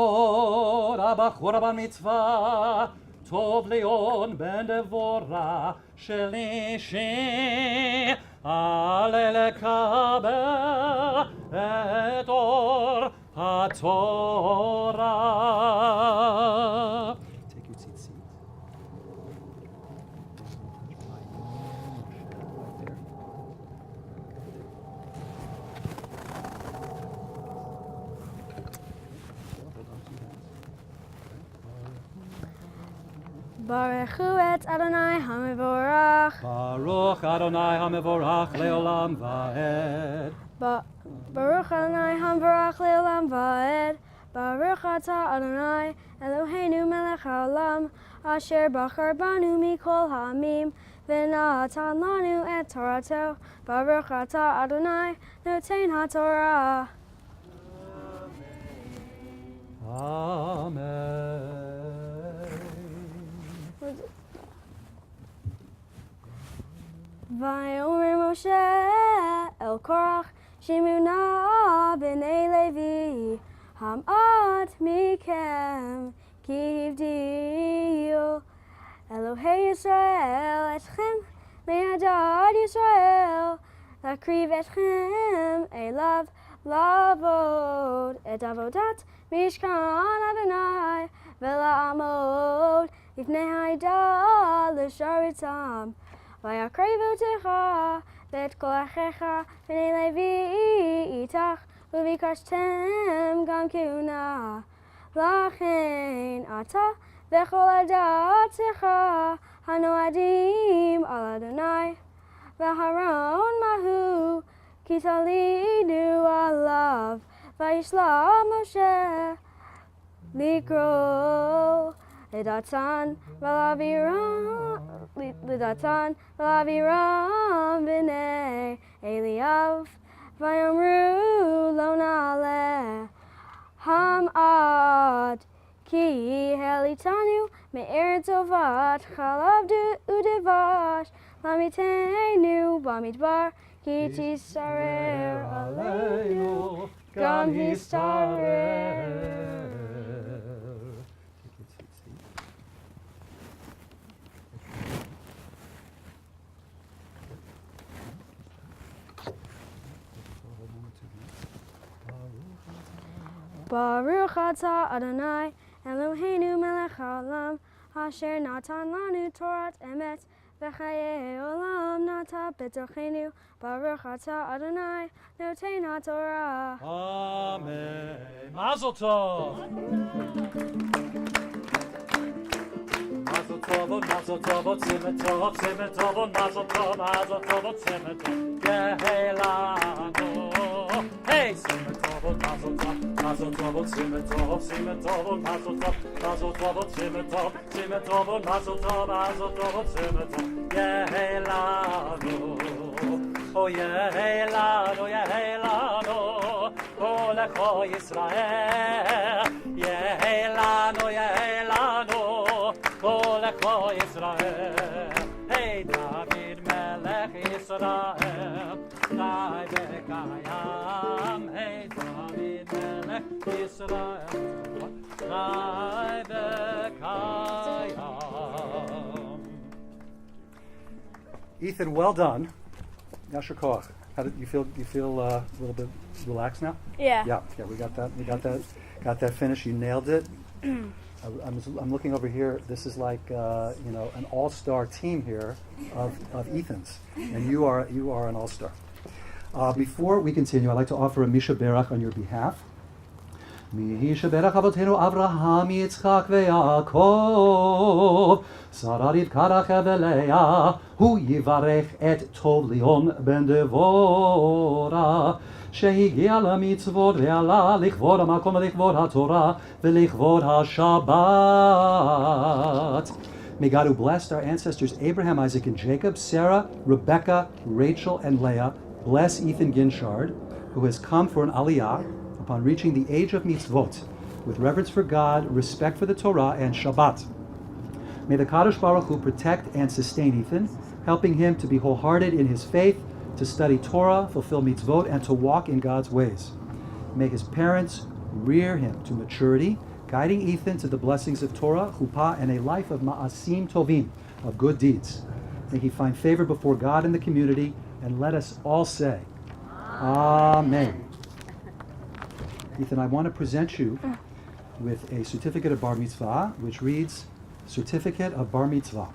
abachor Bar Mitzvah, Tov Leon ben Devora, Shelishi, Ale lekabel et or HaTorah. Take your seat. Baruchu et Adonai HaMevorach. Baruch Adonai HaMevorach leolam va'ed. Baruch Adonai HaMevorach leolam va'ed. Baruch atah Adonai Eloheinu melech haolam asher bachar banu mikol ha'amim v'natan lanu et Torato. Baruch atah Adonai noten haTorah. Amen. Vayomer Moshe el Korach Shimuna b'nei Levi Hamad mikem כי הבדיל אלוהי ישראל אתכם מעדת ישראל, להקריב אתכם אליו לעבוד את עבודת משכן אדוני, ולעמוד לפני העדה לשרתם. ויקרבותך ואת כל אחיך בני לוי איתך, וביקשתם גם כהונה. לכן אתה וכל עדתך הנועדים על אדוני, ואהרון מהו כי תלינו עליו. וישלח משה לקרוא לדתן ולאבירם בני אליאב, ויאמרו לא נעלה המעט, כי העליתנו מארץ זבת חלב ודבש, למיתנו במדבר, כי תשרר עלינו גם השתרר. Baruch atah Adonai Eloheinu melech haolam, asher natan lanu Torat emet v'chayei olam nata betochenu. Baruch atah Adonai noten haTorah. Amen. Mazel tov. Mazel tov, mazel tov, tzimah tov, mazel tov, tzimah tov, Yehelanu. Hey, tzimah tov, mazel tov, tzimah tov, mazel tov, tzimah tov, mazel tov, tzimah tov, Yehelanu. Oh, Yehelanu, Yehelanu, oh, lecho Yisrael, Yehelanu, Yehelanu, oh, lecho Yisrael. Hey, David melech Yisrael, Chai v'kayam. Hey, David melech Yisrael, Chai v'kayam. Ethan, well done. Yasher koach. How did you feel? You feel a little bit relaxed now? Yeah. Yeah. We got that finished. You nailed it. I'm looking over here. This is like an all-star team here of Ethans, and you are an all-star. Before we continue, I'd like to offer a Misha Berach on your behalf. Misha Berach Avotenu Avraham Yitzchak veYaakov Sarah Rivka Rachel veLeah Hu Yivarech et Tov Lion ben Devora שהגיע למצוות ועלה לכבוד המקום ולכבוד התורה ולכבוד השבת. May God, who blessed our ancestors Abraham, Isaac, and Jacob, Sarah, Rebecca, Rachel, and Leah, bless Ethan Ginshard, who has come for an aliyah upon reaching the age of mitzvot, with reverence for God, respect for the Torah, and Shabbat. May the Kadosh Baruch Hu protect and sustain Ethan, helping him to be wholehearted in his faith, to study Torah, fulfill mitzvot, and to walk in God's ways. May his parents rear him to maturity, guiding Ethan to the blessings of Torah, chuppah, and a life of ma'asim tovim, of good deeds. May he find favor before God and the community, and let us all say, Amen. Ethan, I want to present you with a certificate of Bar Mitzvah, which reads, Certificate of Bar Mitzvah.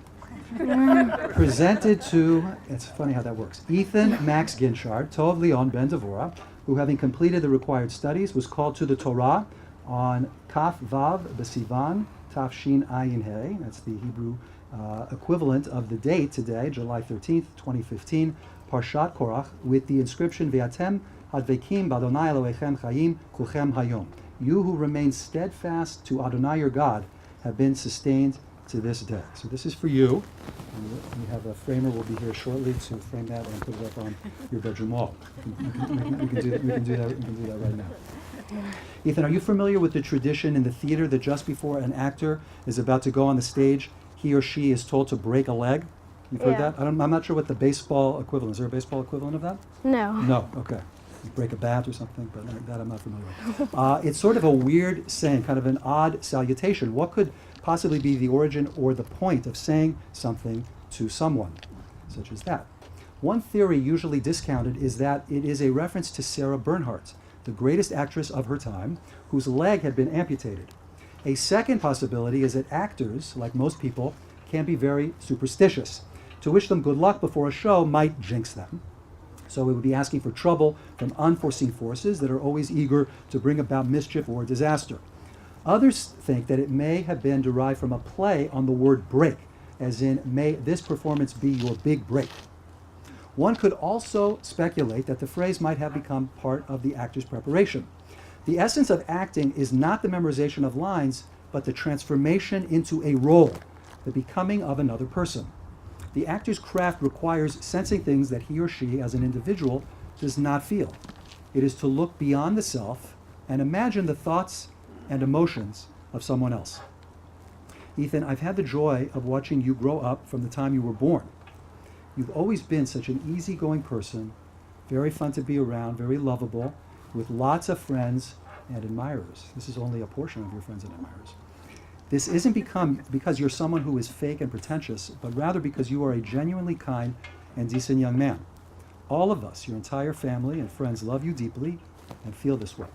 Presented to, it's funny how that works, Ethan Max Ginshard, Tov Leon Ben Devora, who, having completed the required studies, was called to the Torah on Kaf Vav B'Sivan Tafshin Ayin He. That's the Hebrew equivalent of the date today, July 13th, 2015, Parshat Korach, with the inscription Ve'atem Hadvekim B'Adonai Elohechem Chayim Kulchem Hayom. You who remain steadfast to Adonai your God have been sustained to this day. So this is for you. And we have a framer will be here shortly to frame that and put it up on your bedroom wall. We can do that right now. Ethan, are you familiar with the tradition in the theater that just before an actor is about to go on the stage, he or she is told to break a leg? You've heard that? I'm not sure what the baseball equivalent is. Is there a baseball equivalent of that? No. No, okay. break a bat or something, but that I'm not familiar with. It's sort of a weird saying, kind of an odd salutation. What could possibly be the origin or the point of saying something to someone, such as that? One theory usually discounted is that it is a reference to Sarah Bernhardt, the greatest actress of her time, whose leg had been amputated. A second possibility is that actors, like most people, can be very superstitious. To wish them good luck before a show might jinx them. So it would be asking for trouble from unforeseen forces that are always eager to bring about mischief or disaster. Others think that it may have been derived from a play on the word break, as in, may this performance be your big break. One could also speculate that the phrase might have become part of the actor's preparation. The essence of acting is not the memorization of lines, but the transformation into a role, the becoming of another person. The actor's craft requires sensing things that he or she, as an individual, does not feel. It is to look beyond the self and imagine the thoughts and emotions of someone else. Ethan, I've had the joy of watching you grow up from the time you were born. You've always been such an easygoing person, very fun to be around, very lovable, with lots of friends and admirers. This is only a portion of your friends and admirers. This isn't because you're someone who is fake and pretentious, but rather because you are a genuinely kind and decent young man. All of us, your entire family and friends, love you deeply and feel this way.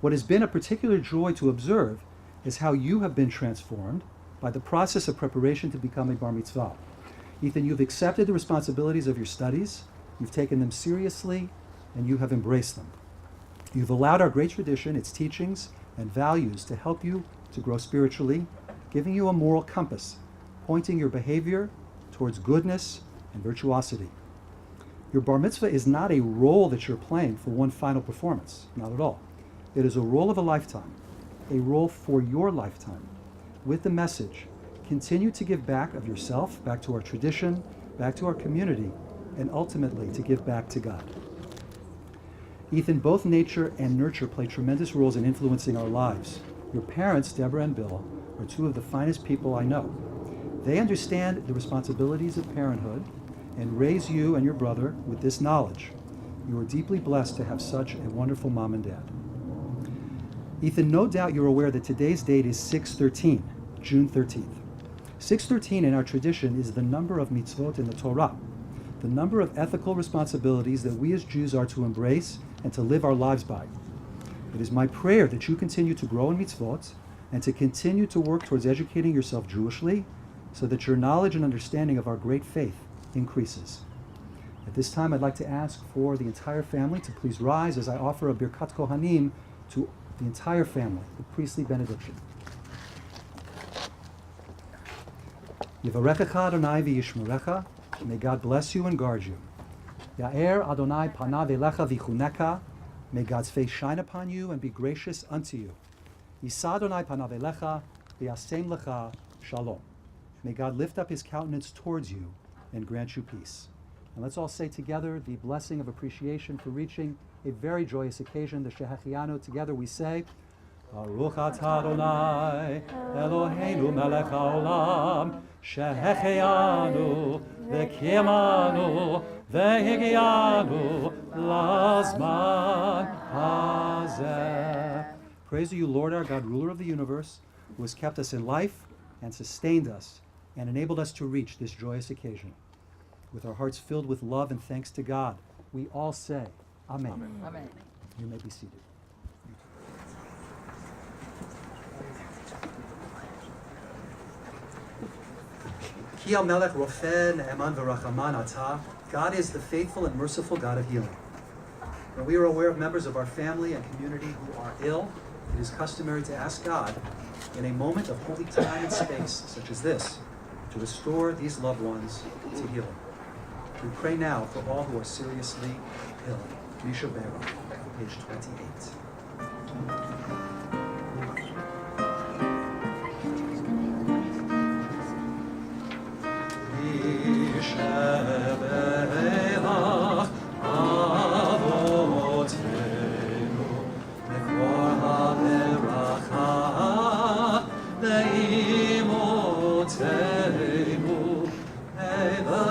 What has been a particular joy to observe is how you have been transformed by the process of preparation to become a Bar Mitzvah. Ethan, you've accepted the responsibilities of your studies, you've taken them seriously, and you have embraced them. You've allowed our great tradition, its teachings and values to help you to grow spiritually, giving you a moral compass, pointing your behavior towards goodness and virtuosity. Your Bar Mitzvah is not a role that you're playing for one final performance, not at all. It is a role of a lifetime, a role for your lifetime, with the message, continue to give back of yourself, back to our tradition, back to our community, and ultimately to give back to God. Ethan, both nature and nurture play tremendous roles in influencing our lives. Your parents, Deborah and Bill, are two of the finest people I know. They understand the responsibilities of parenthood and raise you and your brother with this knowledge. You are deeply blessed to have such a wonderful mom and dad. Ethan, no doubt you're aware that today's date is 6/13, June 13th. 6/13 in our tradition is the number of mitzvot in the Torah, the number of ethical responsibilities that we as Jews are to embrace and to live our lives by. It is my prayer that you continue to grow in mitzvot and to continue to work towards educating yourself Jewishly so that your knowledge and understanding of our great faith increases. At this time, I'd like to ask for the entire family to please rise as I offer a Birkat Kohanim to the entire family, the priestly benediction. Yivarechecha Adonai v'yishmerecha. May God bless you and guard you. Ya'er Adonai panav elecha v'chuneka. May God's face shine upon you and be gracious unto you. Yisa Adonai panav elecha v'yasem lecha shalom. May God lift up his countenance towards you and grant you peace. And let's all say together the blessing of appreciation for reaching a very joyous occasion, the Shehechianu. Together we say, Baruch atah Adonai, Eloheinu melech haolam, Shehechianu, v'kiyamanu, v'higianu, lazman hazeh. Praise to you, Lord our God, ruler of the universe, who has kept us in life and sustained us and enabled us to reach this joyous occasion. With our hearts filled with love and thanks to God, we all say, Amen. Amen. Amen. You may be seated. Ki Melech Rofeh Ne'eman V'Rachaman Atah. God is the faithful and merciful God of healing. When we are aware of members of our family and community who are ill, it is customary to ask God, in a moment of holy time and space such as this, to restore these loved ones to healing. We pray now for all who are seriously ill. Misha Bera, page 28.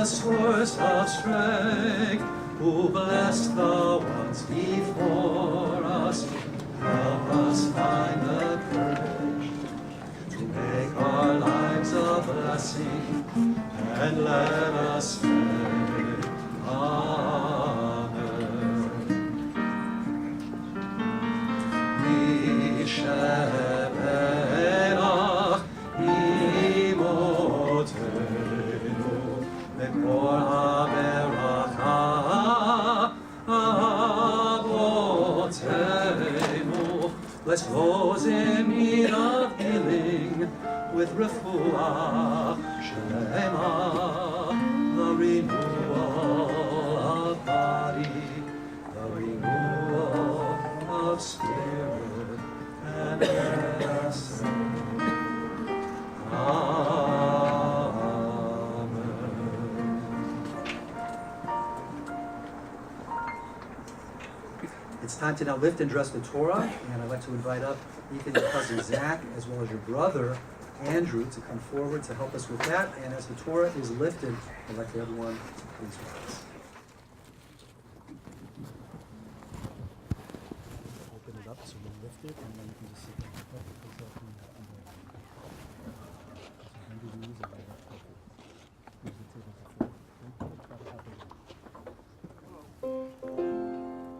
Source of strength, who bless the ones sheberach imotenu vekor haberacha avotenu. Bless those in need of healing with refuah shlema, the renewal of body, the renewal of spirit and blessing. Amen. It's time to now lift and dress the Torah, and I'd like to invite up Ethan, your cousin Zach, as well as your brother Andrew to come forward to help us with that. And as the Torah is lifted, I'd like for everyone to please rise. Open it up so we lift it, and then you can just sit down.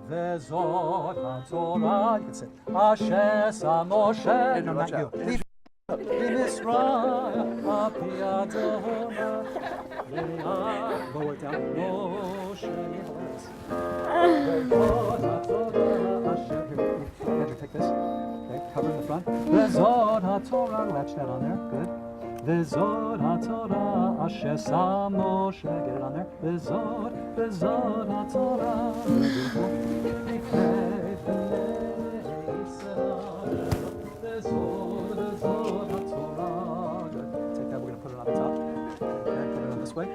Vezot HaTorah, you can sit. Asher sa Moshe, no, not you. Lower it down. Andrew, take this. Okay, cover in the front. Vezot HaTorah, latch that on there. Good. Vezot HaTorah, Asher sa Moshe. Get it on there. Vezot HaTorah. Beautiful. Take that, we're going to put it on the top. Okay, put it on this way.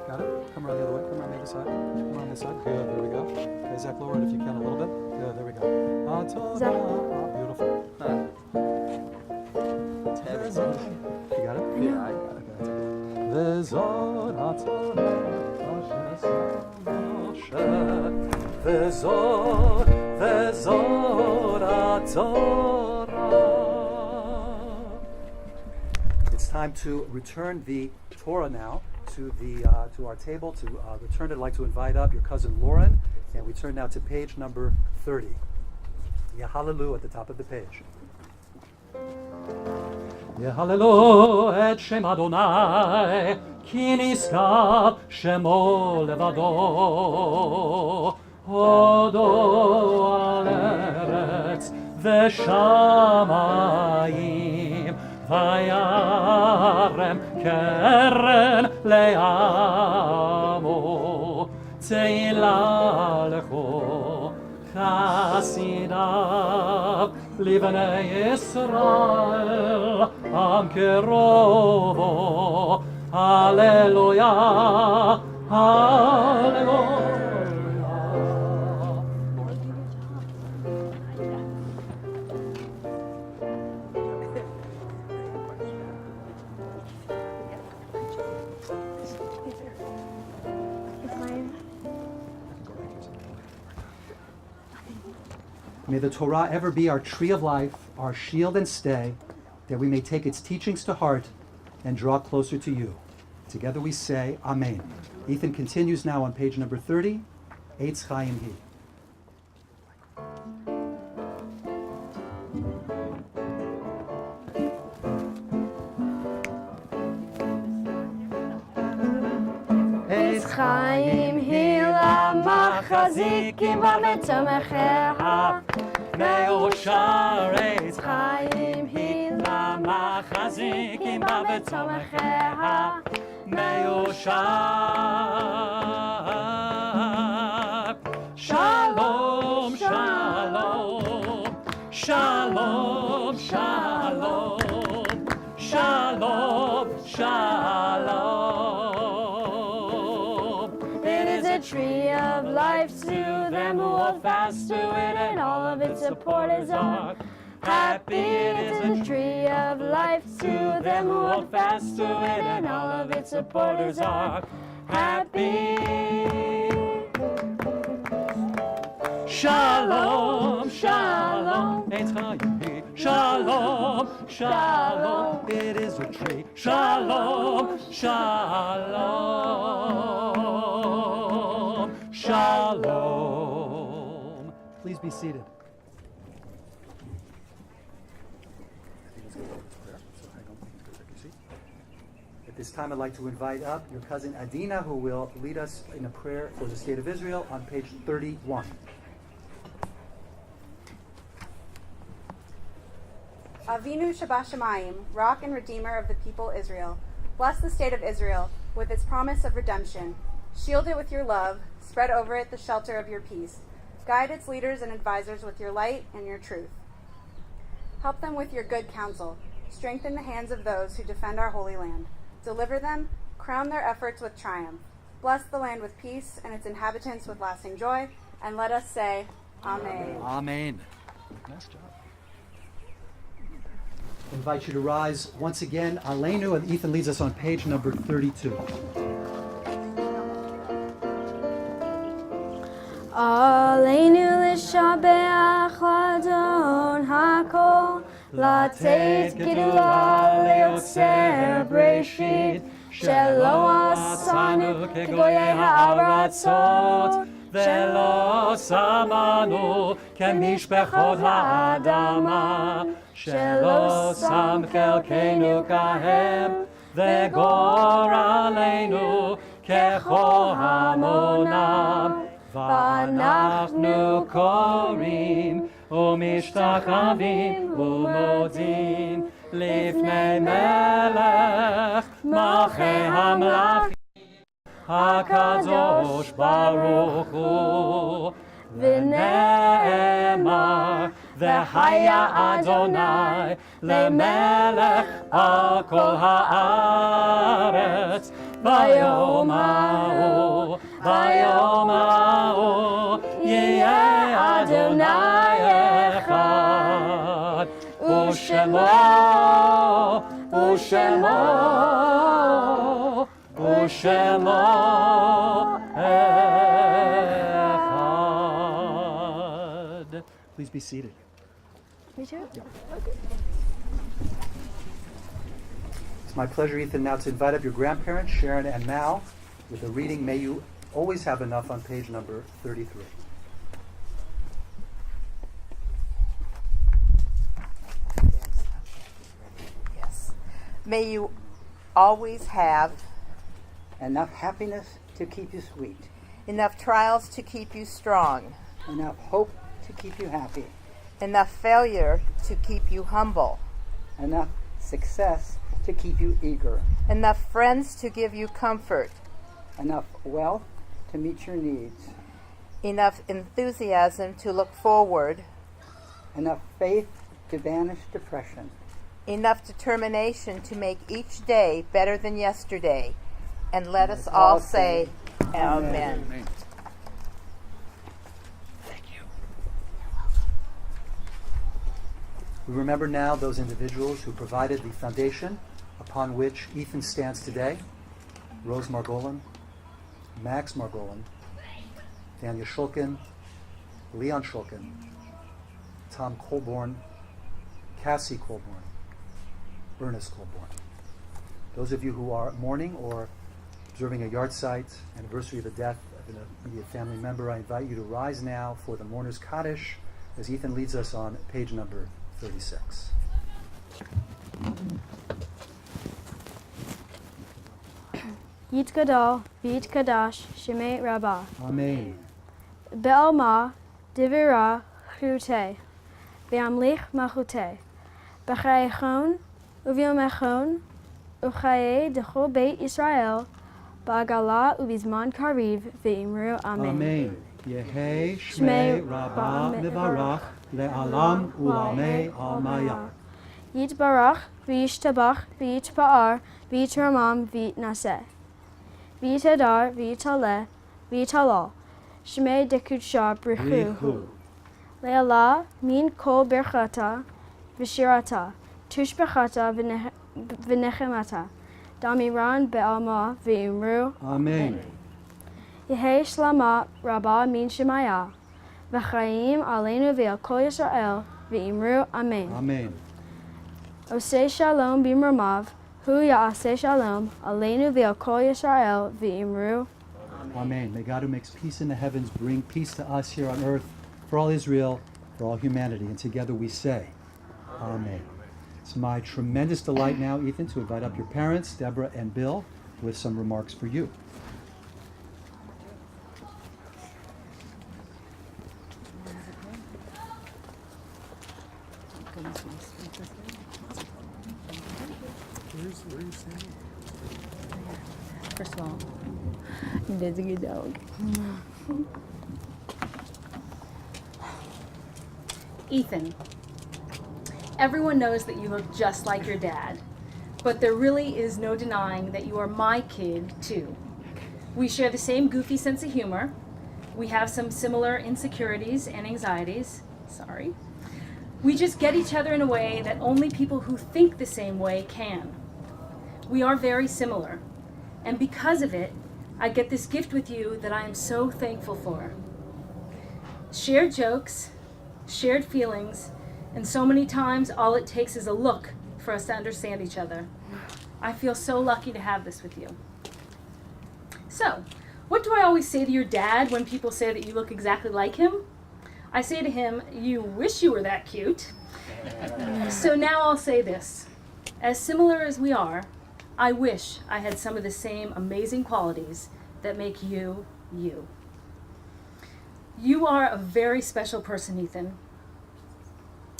Got it? Come around the other way. Come around the other side. Come around this side. Good, there we go. Okay, Zach, lower it if you can a little bit. Good, there we go. Zach. Beautiful. You got it? Yeah, I got it. Vezot HaTorah, Vezot HaTorah. It's time to return the Torah now to our table. To return it, I'd like to invite up your cousin Lauren, and we turn now to page number 30. Yahalelu at the top of the page. Yehalelu et Shem Adonai, ki niskav Shemo levado, Odo al eretz v'shamayim, vayarem keren le'amo, teila lecho chasidav livnei Yisrael, am kerovo, Hallelujah, Hallelujah. May the Torah ever be our tree of life, our shield and stay, that we may take its teachings to heart and draw closer to you. Together we say, Amen. Ethan continues now on page number 30, Eitz Chaim Hi. Eitz Chaim Hi lamachazikim v'metzomecheha, Me'oshar Eitz Chaim Hi lamachazikim v'metzomecheha, Me'oshar. Shalom, shalom, shalom, shalom, shalom, shalom. It is a tree of life to them who hold fast to it, and all of its supporters are happy. It is a tree of life to them who hold fast to it, and all of its supporters are happy. Shalom, shalom, Eitz Chaim Hi. Shalom, shalom, it is a tree. Shalom, shalom, shalom. Please be seated. Let's go over this prayer. So hang on, please go take your seat. At this time, I'd like to invite up your cousin Adina, who will lead us in a prayer for the state of Israel on page 31. Avinu Shabashamayim, rock and redeemer of the people Israel, bless the state of Israel with its promise of redemption. Shield it with your love, spread over it the shelter of your peace. Guide its leaders and advisors with your light and your truth. Help them with your good counsel. Strengthen the hands of those who defend our holy land. Deliver them, crown their efforts with triumph. Bless the land with peace and its inhabitants with lasting joy. And let us say, Amen. Amen. Nice job. I invite you to rise once again. Aleinu, and Ethan leads us on page number 32. Aleinu l'shabeach l'adon hakol, latet gedula leotzer breshit, shelo asanu kegoyei ha'aratzot, ולא שמענו כמשפחות האדמה, שלא שם חלקנו כהם, וגורלנו ככל המונם. ואנחנו קוראים ומשתחווים ומודים לפני מלך מלכי המלכים. הקדוש ברוך הוא, ונאמר, והיה אדוני למלך על כל הארץ, ביום ההוא, יהיה אדוני אחד, ושמו אחד. Please be seated. Me too? Yeah. It's my pleasure, Ethan, now to invite up your grandparents, Sharon and Mal, with a reading, May You Always Have Enough, on page number 33. Yes. May you always have Enough happiness to keep you sweet. enough trials to keep you strong, Enough hope to keep you happy. enough failure to keep you humble, Enough success to keep you eager. enough friends to give you comfort, Enough wealth to meet your needs. enough enthusiasm to look forward, Enough faith to banish depression. enough determination to make each day better than yesterday. And let us all say, Amen. Amen. Thank you. We remember now those individuals who provided the foundation upon which Ethan stands today: Rose Margolin, Max Margolin, Daniel Shulkin, Leon Shulkin, Tom Colborn, Cassie Colborn, Ernest Colborn. Those of you who are mourning or observing a yahrzeit, anniversary of the death of an immediate family member, I invite you to rise now for the Mourner's Kaddish as Ethan leads us on page number 36. Yit Gadol, V'yit Kadash, Shemei Rabbah. Amen. Be'alma, Divira, Chute, Be'amlich Machute, B'chayechon, Uviomechon, Uchaye Dechol Beit Israel, Ba'agala Ubizman Kariv, Ve'imru Amen. Amen. Yehi Shmei Rabbah Mivarach Le'alam U'amei Almaya. Yit Barach, V'yishtabach, V'yitpa'ar, V'yitramam, V'yitnaseh. V'yitadar, V'yitaleh, V'yitalal. Shmei Dekudsha Brichu. Le'ala Min Kol Berchata, V'shirata, Tushbechata V'nechemata. Damiran Be'alma V'imru. Amen. Yehi Shlama Rabbah Min Shemaya. V'chaim Aleinu Ve'al Kol Yisrael, V'imru. Amen. Amen. Oseh Shalom Bimramav, Hu Ya'aseh Shalom, Aleinu Ve'al Kol Yisrael, V'imru. Amen. May God, who makes peace in the heavens, bring peace to us here on earth, for all Israel, for all humanity. And together we say, Amen. It's my tremendous delight now, Ethan, to invite up your parents, Deborah and Bill, with some remarks for you. First of all, that's a good dog. Ethan, everyone knows that you look just like your dad, but there really is no denying that you are my kid, too. We share the same goofy sense of humor. We have some similar insecurities and anxieties. Sorry. We just get each other in a way that only people who think the same way can. We are very similar, and because of it, I get this gift with you that I am so thankful for. Shared jokes, shared feelings, and so many times all it takes is a look for us to understand each other. I feel so lucky to have this with you. So, what do I always say to your dad when people say that you look exactly like him? I say to him, you wish you were that cute. So now I'll say this. As similar as we are, I wish I had some of the same amazing qualities that make you, you. You are a very special person, Ethan.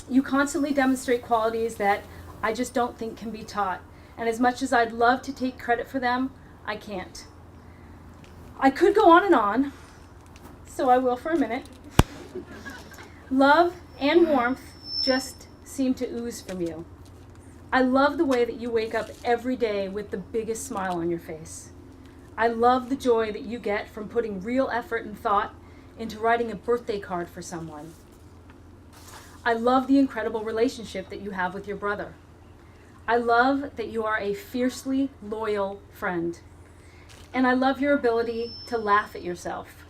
You constantly demonstrate qualities that I just don't think can be taught. And as much as I'd love to take credit for them, I can't. I could go on, so I will for a minute. Love and warmth just seem to ooze from you. I love the way that you wake up every day with the biggest smile on your face. I love the joy that you get from putting real effort and thought into writing a birthday card for someone. I love the incredible relationship that you have with your brother. I love that you are a fiercely loyal friend. And I love your ability to laugh at yourself.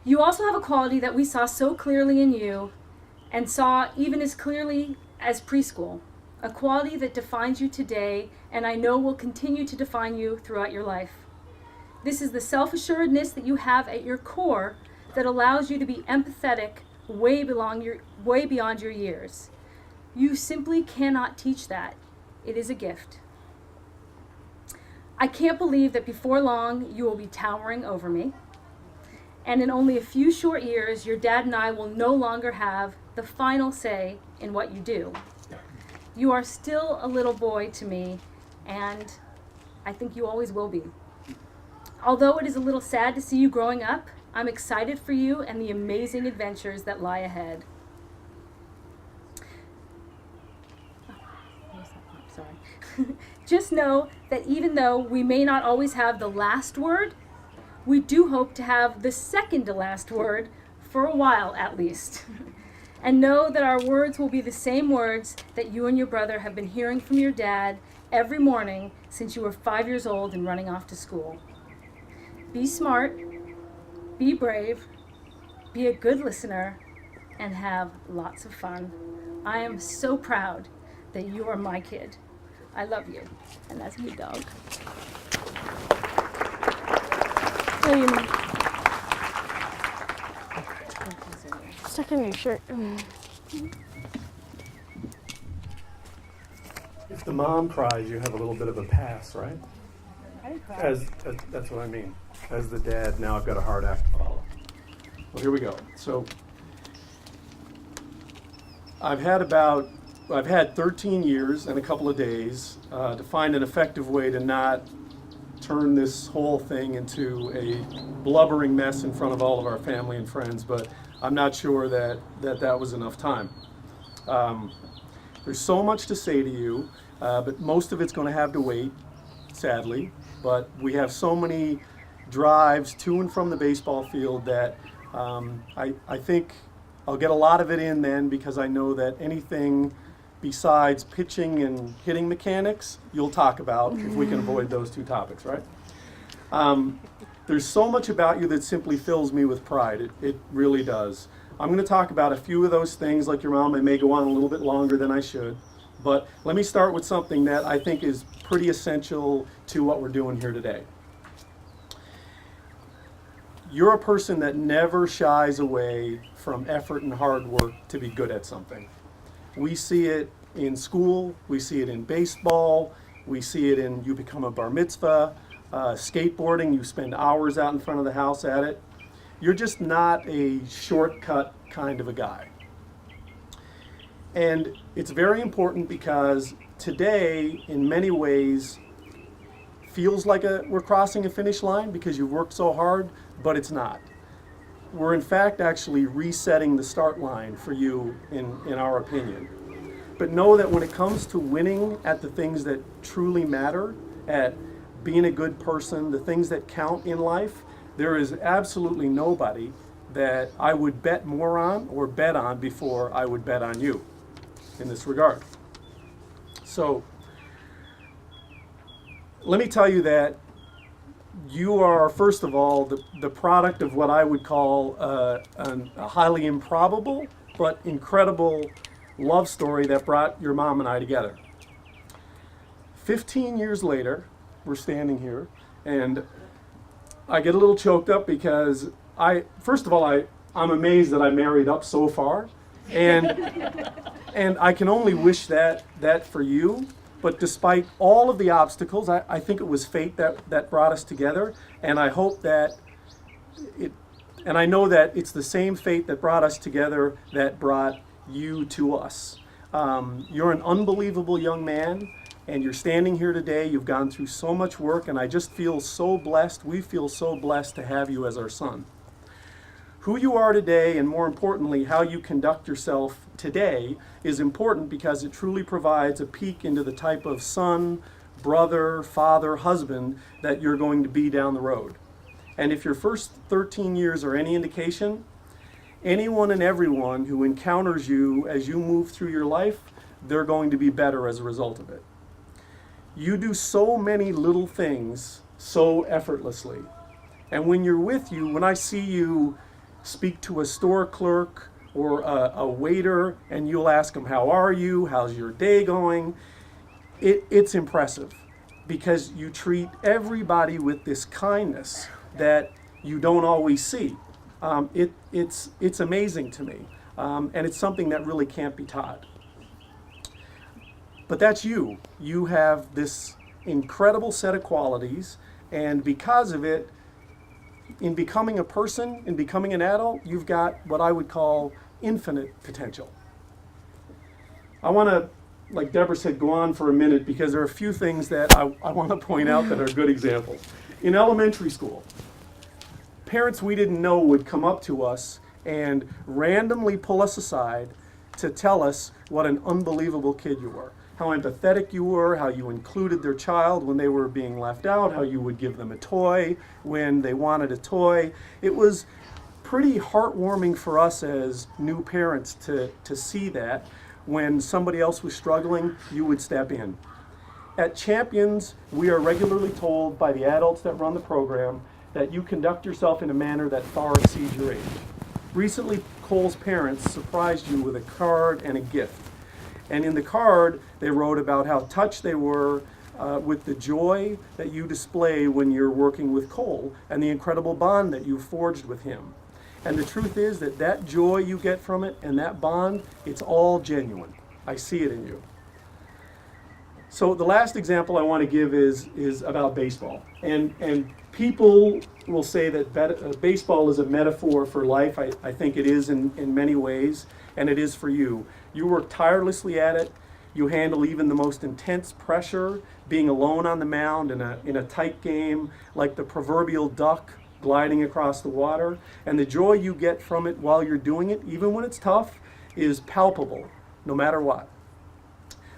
You also have a quality that we saw so clearly in you and saw even as clearly as preschool, a quality that defines you today and I know will continue to define you throughout your life. This is the self-assuredness that you have at your core that allows you to be empathetic way beyond your years. You simply cannot teach that. It is a gift. I can't believe that before long you will be towering over me. And in only a few short years, your dad and I will no longer have the final say in what you do. You are still a little boy to me, and I think you always will be. Although it is a little sad to see you growing up, I'm excited for you and the amazing adventures that lie ahead. Sorry. Just know that even though we may not always have the last word, we do hope to have the second to last word for a while at least. And know that our words will be the same words that you and your brother have been hearing from your dad every morning since you were 5 years old and running off to school. Be smart, be brave, be a good listener, and have lots of fun. I am so proud that you are my kid. I love you. And that's your dog. Stuck in your shirt. If the mom cries, you have a little bit of a pass, right? I didn't cry. As that's what I mean. As the dad, now I've got a hard act to follow. Well, here we go. So I've had 13 years and a couple of days to find an effective way to not turn this whole thing into a blubbering mess in front of all of our family and friends, but I'm not sure that was enough time. There's so much to say to you, but most of it's going to have to wait, sadly. But we have so many drives to and from the baseball field that I think I'll get a lot of it in then, because I know that anything besides pitching and hitting mechanics, you'll talk about if we can avoid those two topics, right? There's so much about you that simply fills me with pride. It really does. I'm going to talk about a few of those things, like your mom. I may go on a little bit longer than I should, but let me start with something that I think is pretty essential to what we're doing here today. You're a person that never shies away from effort and hard work to be good at something. We see it in school, we see it in baseball, we see it in you become a bar mitzvah, skateboarding, you spend hours out in front of the house at it. You're just not a shortcut kind of a guy. And it's very important because today, in many ways, feels like we're crossing a finish line because you've worked so hard, but it's not. We're in fact actually resetting the start line for you, in our opinion. But know that when it comes to winning at the things that truly matter, at being a good person, the things that count in life, there is absolutely nobody that I would bet more on or bet on before I would bet on you in this regard. So let me tell you that you are, first of all, the product of what I would call a highly improbable but incredible love story that brought your mom and I together. 15 years later, we're standing here, and I get a little choked up because first of all, I'm amazed that I married up so far, and I can only wish that for you. But despite all of the obstacles, I think it was fate that brought us together, and I hope that and I know that it's the same fate that brought us together that brought you to us. You're an unbelievable young man, and you're standing here today. You've gone through so much work, and I just feel so blessed. We feel so blessed to have you as our son. Who you are today, and more importantly, how you conduct yourself today, is important because it truly provides a peek into the type of son, brother, father, husband that you're going to be down the road. And if your first 13 years are any indication, anyone and everyone who encounters you as you move through your life, they're going to be better as a result of it. You do so many little things so effortlessly. And when you're with you, when I see you speak to a store clerk or a waiter, and you'll ask them, how are you? How's your day going? It's impressive because you treat everybody with this kindness that you don't always see. It's amazing to me, and it's something that really can't be taught. But that's you. You have this incredible set of qualities, and because of it, in becoming a person, in becoming an adult, you've got what I would call infinite potential. I want to, like Deborah said, go on for a minute because there are a few things that I want to point out that are good examples. In elementary school, parents we didn't know would come up to us and randomly pull us aside to tell us what an unbelievable kid you were. How empathetic you were, how you included their child when they were being left out, how you would give them a toy when they wanted a toy. It was pretty heartwarming for us as new parents to see that. When somebody else was struggling, you would step in. At Champions, we are regularly told by the adults that run the program that you conduct yourself in a manner that far exceeds your age. Recently, Cole's parents surprised you with a card and a gift. And in the card, they wrote about how touched they were with the joy that you display when you're working with Cole and the incredible bond that you've forged with him. And the truth is that joy you get from it and that bond, it's all genuine. I see it in you. So the last example I want to give is about baseball. And people will say that baseball is a metaphor for life. I think it is in many ways, and it is for you. You work tirelessly at it. You handle even the most intense pressure, being alone on the mound in a tight game, like the proverbial duck gliding across the water. And the joy you get from it while you're doing it, even when it's tough, is palpable, no matter what.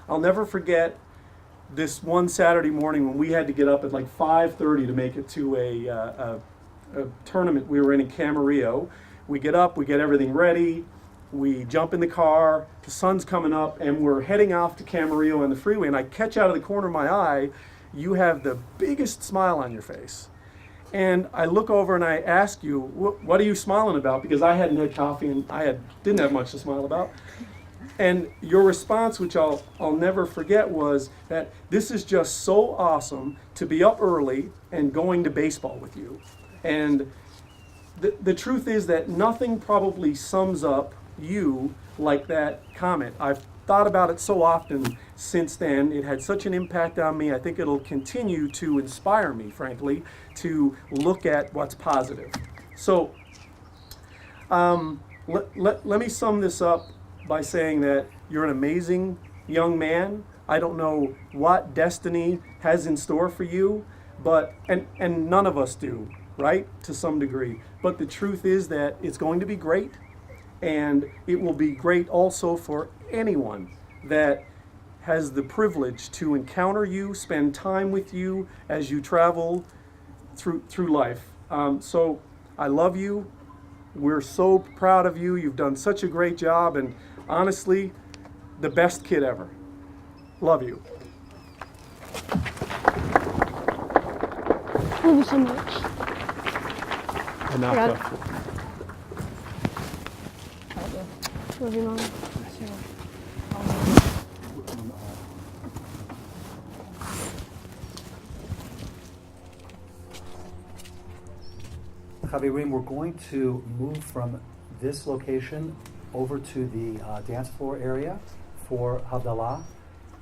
I'll never forget this one Saturday morning when we had to get up at like 5:30 to make it to a tournament we were in Camarillo. We get up, we get everything ready, we jump in the car, the sun's coming up, and we're heading off to Camarillo on the freeway, and I catch out of the corner of my eye, you have the biggest smile on your face. And I look over and I ask you, what are you smiling about? Because I hadn't had coffee and didn't have much to smile about. And your response, which I'll never forget, was that this is just so awesome to be up early and going to baseball with you. And the truth is that nothing probably sums up you like that comment. I've thought about it so often since then. It had such an impact on me. I think it'll continue to inspire me, frankly, to look at what's positive. So let me sum this up by saying that you're an amazing young man. I don't know what destiny has in store for you, but and none of us do, right? To some degree. But the truth is that it's going to be great, and it will be great also for anyone that has the privilege to encounter you, spend time with you as you travel through life. So I love you. We're so proud of you. You've done such a great job, and honestly, the best kid ever. Love you. Love you so much. Enough. Love you, Mom. Chavirim, we're going to move from this location over to the dance floor area for Havdalah.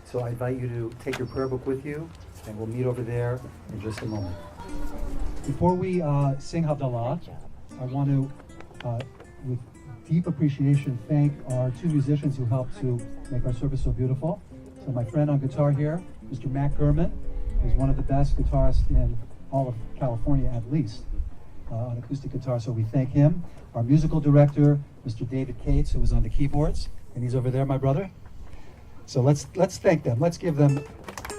So I invite you to take your prayer book with you, and we'll meet over there in just a moment. Before we sing Havdalah, I want to, with deep appreciation, thank our two musicians who helped to make our service so beautiful. So my friend on guitar here, Mr. Matt Gurman, who's one of the best guitarists in all of California, at least, on acoustic guitar, so we thank him. Our musical director, Mr. David Cates, who was on the keyboards, and he's over there, my brother. So let's thank them. Let's give them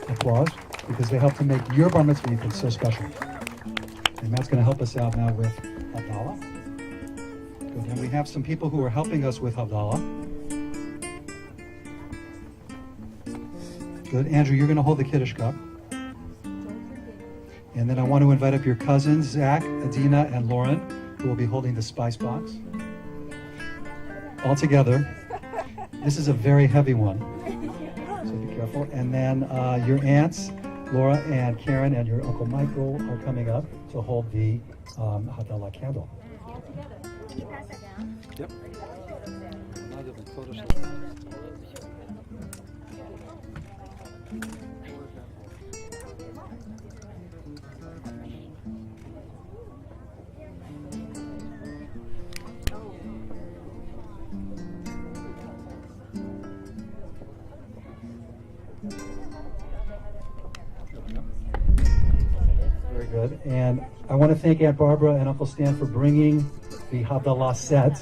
applause, because they helped to make your Bar Mitzvah Ethan so special. And Matt's going to help us out now with Havdalah. Good. And we have some people who are helping us with Havdalah. Good. Andrew, you're going to hold the Kiddush cup. And then I want to invite up your cousins, Zach, Adina, and Lauren, who will be holding the spice box. All together. This is a very heavy one, so be careful. And then your aunts, Laura and Karen, and your Uncle Michael are coming up to hold the Havdalah candle. Yep. Very good. And I want to thank Aunt Barbara and Uncle Stan for bringing the Havdalah set.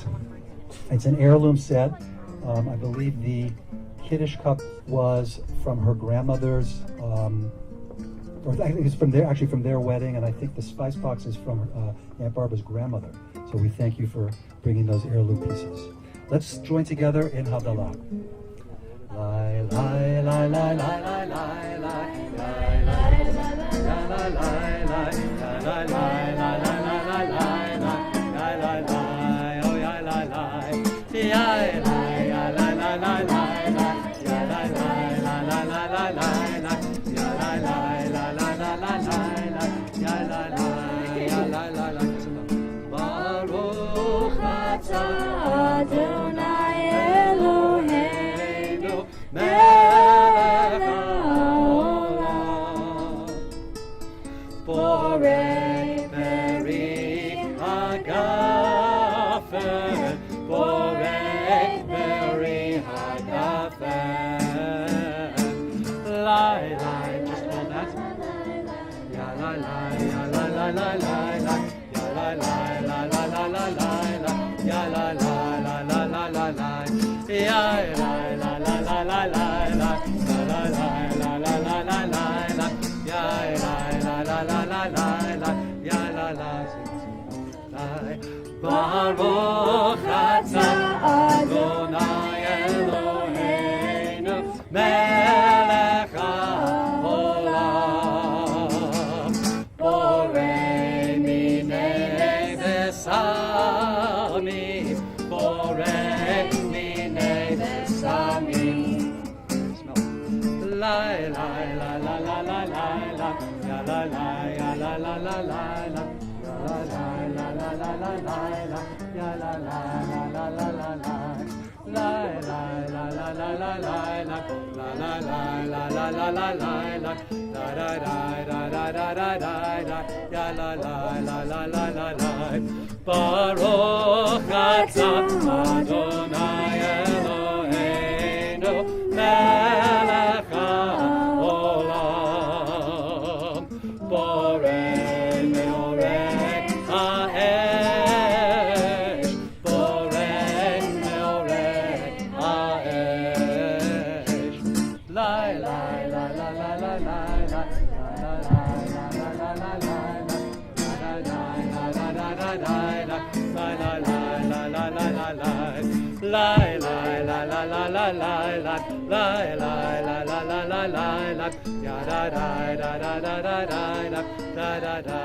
It's an heirloom set. I believe the Kiddush cup was from her grandmother's, or I think it's from their wedding, and I think the spice box is from Aunt Barbara's grandmother. So we thank you for bringing those heirloom pieces. Let's join together in Havdalah. Lai, lai, lai, lai, lai, lai, lai, lai, lai, lai, lai, lai, Baruch atah Adonai Eloheinu melech haolam borei minei besamim borei minei besamim. Lai lai la la la la la la ya la la ya la la la la la. La la la la la la la la, ya la la la la la la la, la la la la la la la la la la la la la la la la la da da da da da da da da ya la la la la la la la Baruch atah Adonai Eloheinu melech haolam borei meorei ha'esh borei meorei ha'esh lai lai la la la la la la la la la la la Lie, lie, la la la la lie, lie, lie, lie, la la la la lie, lie, ya da da da da da da da da da da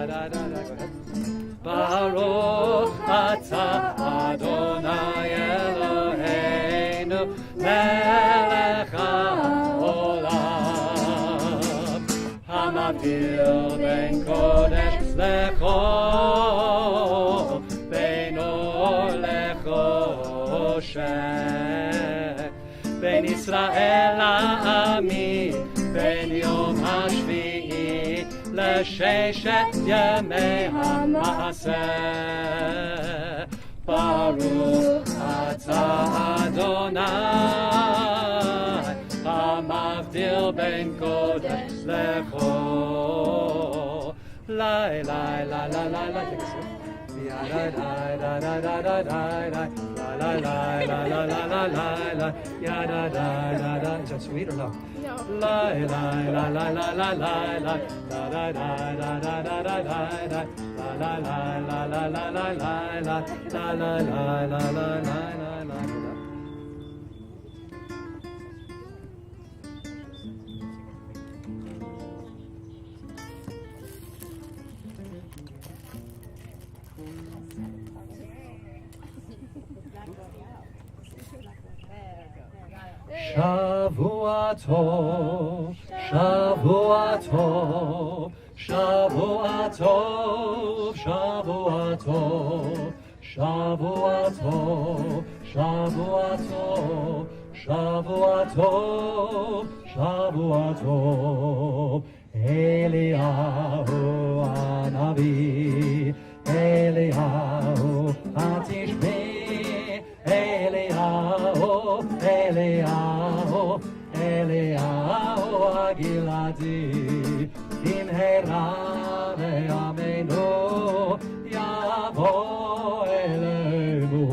da da da da. Baruch atah Adonai Eloheinu melech haolam hamavdil ben kodesh lechol ben or lechoshet ben Israel la'ami ben yom hashvi'i לששת ימי המעשה ברוך אתה אדוני המבדיל בין קודש לחול לי לי לי לי לי לי Is that sweet or no? No. La la la la la la la la da da da da da da da da la la la la la la la la la la la la la la la. Shavua tov, Shavua tov, Shavua tov, Shavua tov, Shavua tov, Shavua tov, Shavua tov, Shavua tov. Eliyahu Hanavi, Eliyahu Hatishbi, Eliyahu, Eliyahu, Eliyahu Agiladi, Imhera ve'amenu, Yavo Elenu,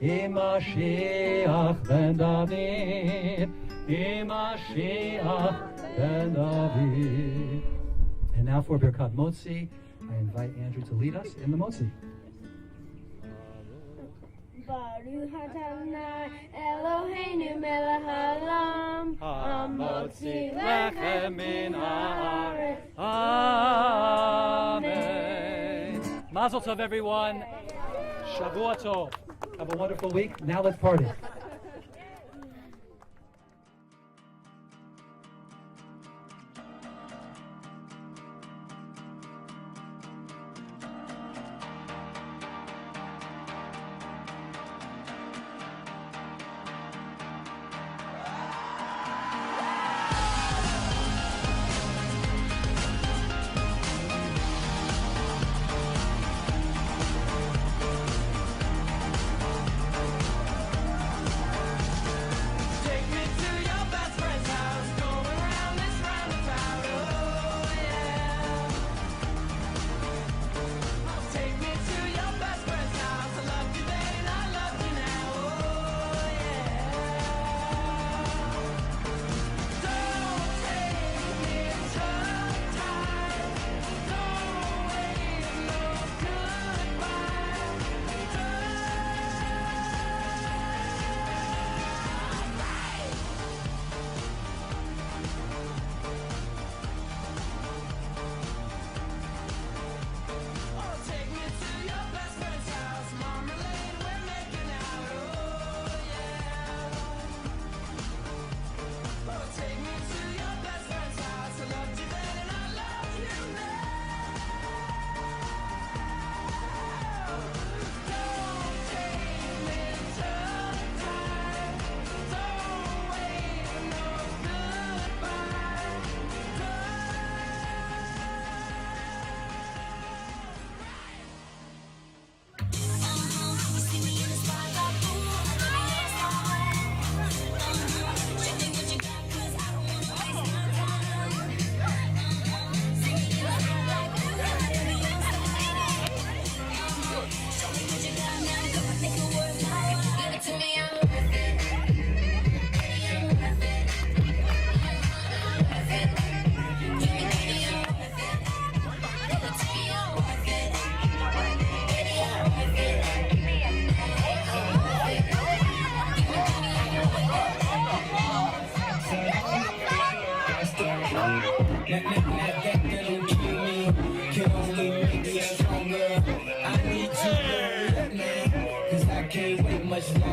Imashiach ben David, Imashiach ben David. And now for Birkat Motzi, I invite Andrew to lead us in the Motzi. Baruch Adonai Eloheinu melech haolam hamotzi lechem min haaretz. Amen. Mazel tov, everyone. Shavua tov. Have a wonderful week. Now let's party.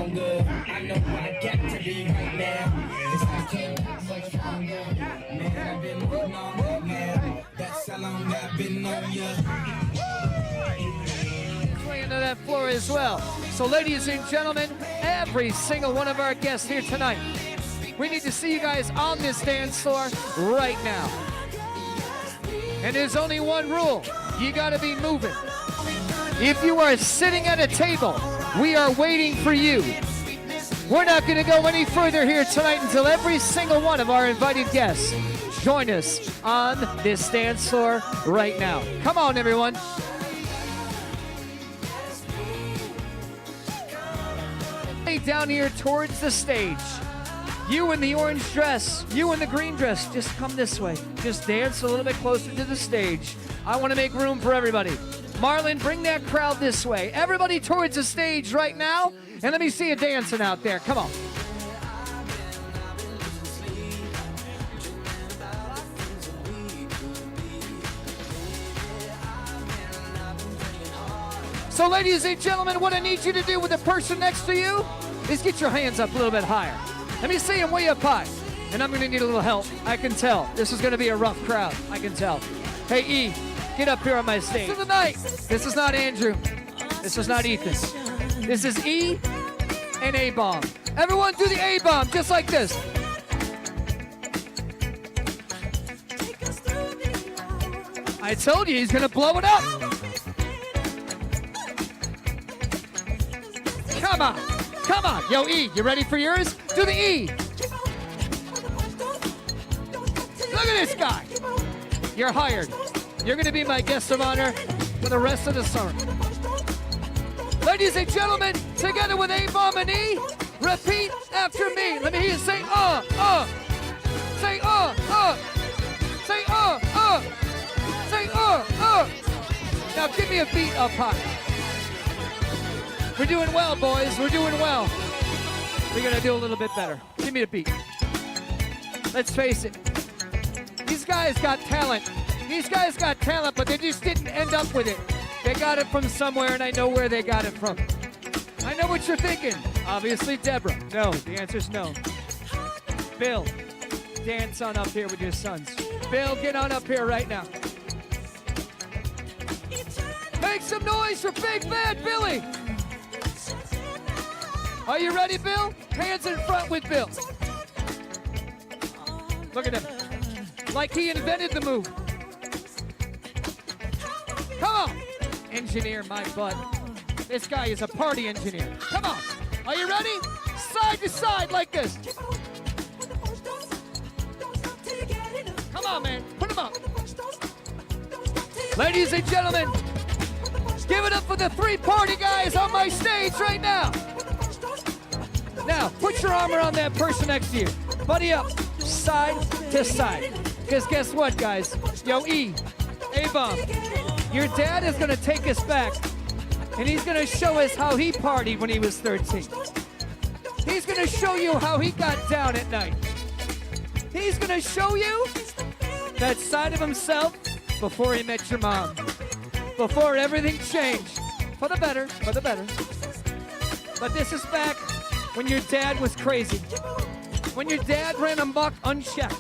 stronger. I know I got to be right now. Cause I came out much stronger. Man, I've been waiting on that now. That's how long I've been on ya. Into that floor as well. So ladies and gentlemen, every single one of our guests here tonight, we need to see you guys on this dance floor right now. And there's only one rule. You gotta be moving. If you are sitting at a table, we are waiting for you. We're not gonna go any further here tonight until every single one of our invited guests join us on this dance floor right now. Come on, everyone. Down here towards the stage. You in the orange dress, you in the green dress, just come this way. Just dance a little bit closer to the stage. I want to make room for everybody. Marlon, bring that crowd this way. Everybody towards the stage right now, and let me see you dancing out there. Come on. So ladies and gentlemen, what I need you to do with the person next to you is get your hands up a little bit higher. Let me see them way up high. And I'm gonna need a little help. I can tell. This is gonna be a rough crowd. I can tell. Hey, E, get up here on my stage. This is tonight. This is not Andrew. This is not Ethan. This is E and A-bomb. Everyone do the A-bomb just like this. I told you he's gonna blow it up. Come on. Come on. Yo, E, you ready for yours? Do the E. Look at this guy. You're hired. You're going to be my guest of honor for the rest of the summer. Ladies and gentlemen, together with A-bomb and E, repeat after me. Let me hear you say, Say, Say, Say, Now give me a beat up high. We're doing well, boys. We're doing well. We're going to do a little bit better. Give me a beat. Let's face it. These guys got talent. These guys got talent, but they just didn't end up with it. They got it from somewhere, and I know where they got it from. I know what you're thinking. Obviously, Deborah. No, the answer's no. Bill, dance on up here with your sons. Bill, get on up here right now. Make some noise for Big Bad Billy. Are you ready, Bill? Hands in front with Bill. Look at him. Like he invented the move. Come on. Engineer my butt. This guy is a party engineer. Come on. Are you ready? Side to side like this. Come on, man. Put him up. Ladies and gentlemen, give it up for the three party guys on my stage right now. Now, put your arm around that person next to you. Buddy up, side to side. Because guess what, guys? Yo, E, A-bomb, your dad is going to take us back, and he's going to show us how he partied when he was 13. He's going to show you how he got down at night. He's going to show you that side of himself before he met your mom. Before everything changed. For the better, for the better. But this is back when your dad was crazy. When your dad ran amok unchecked.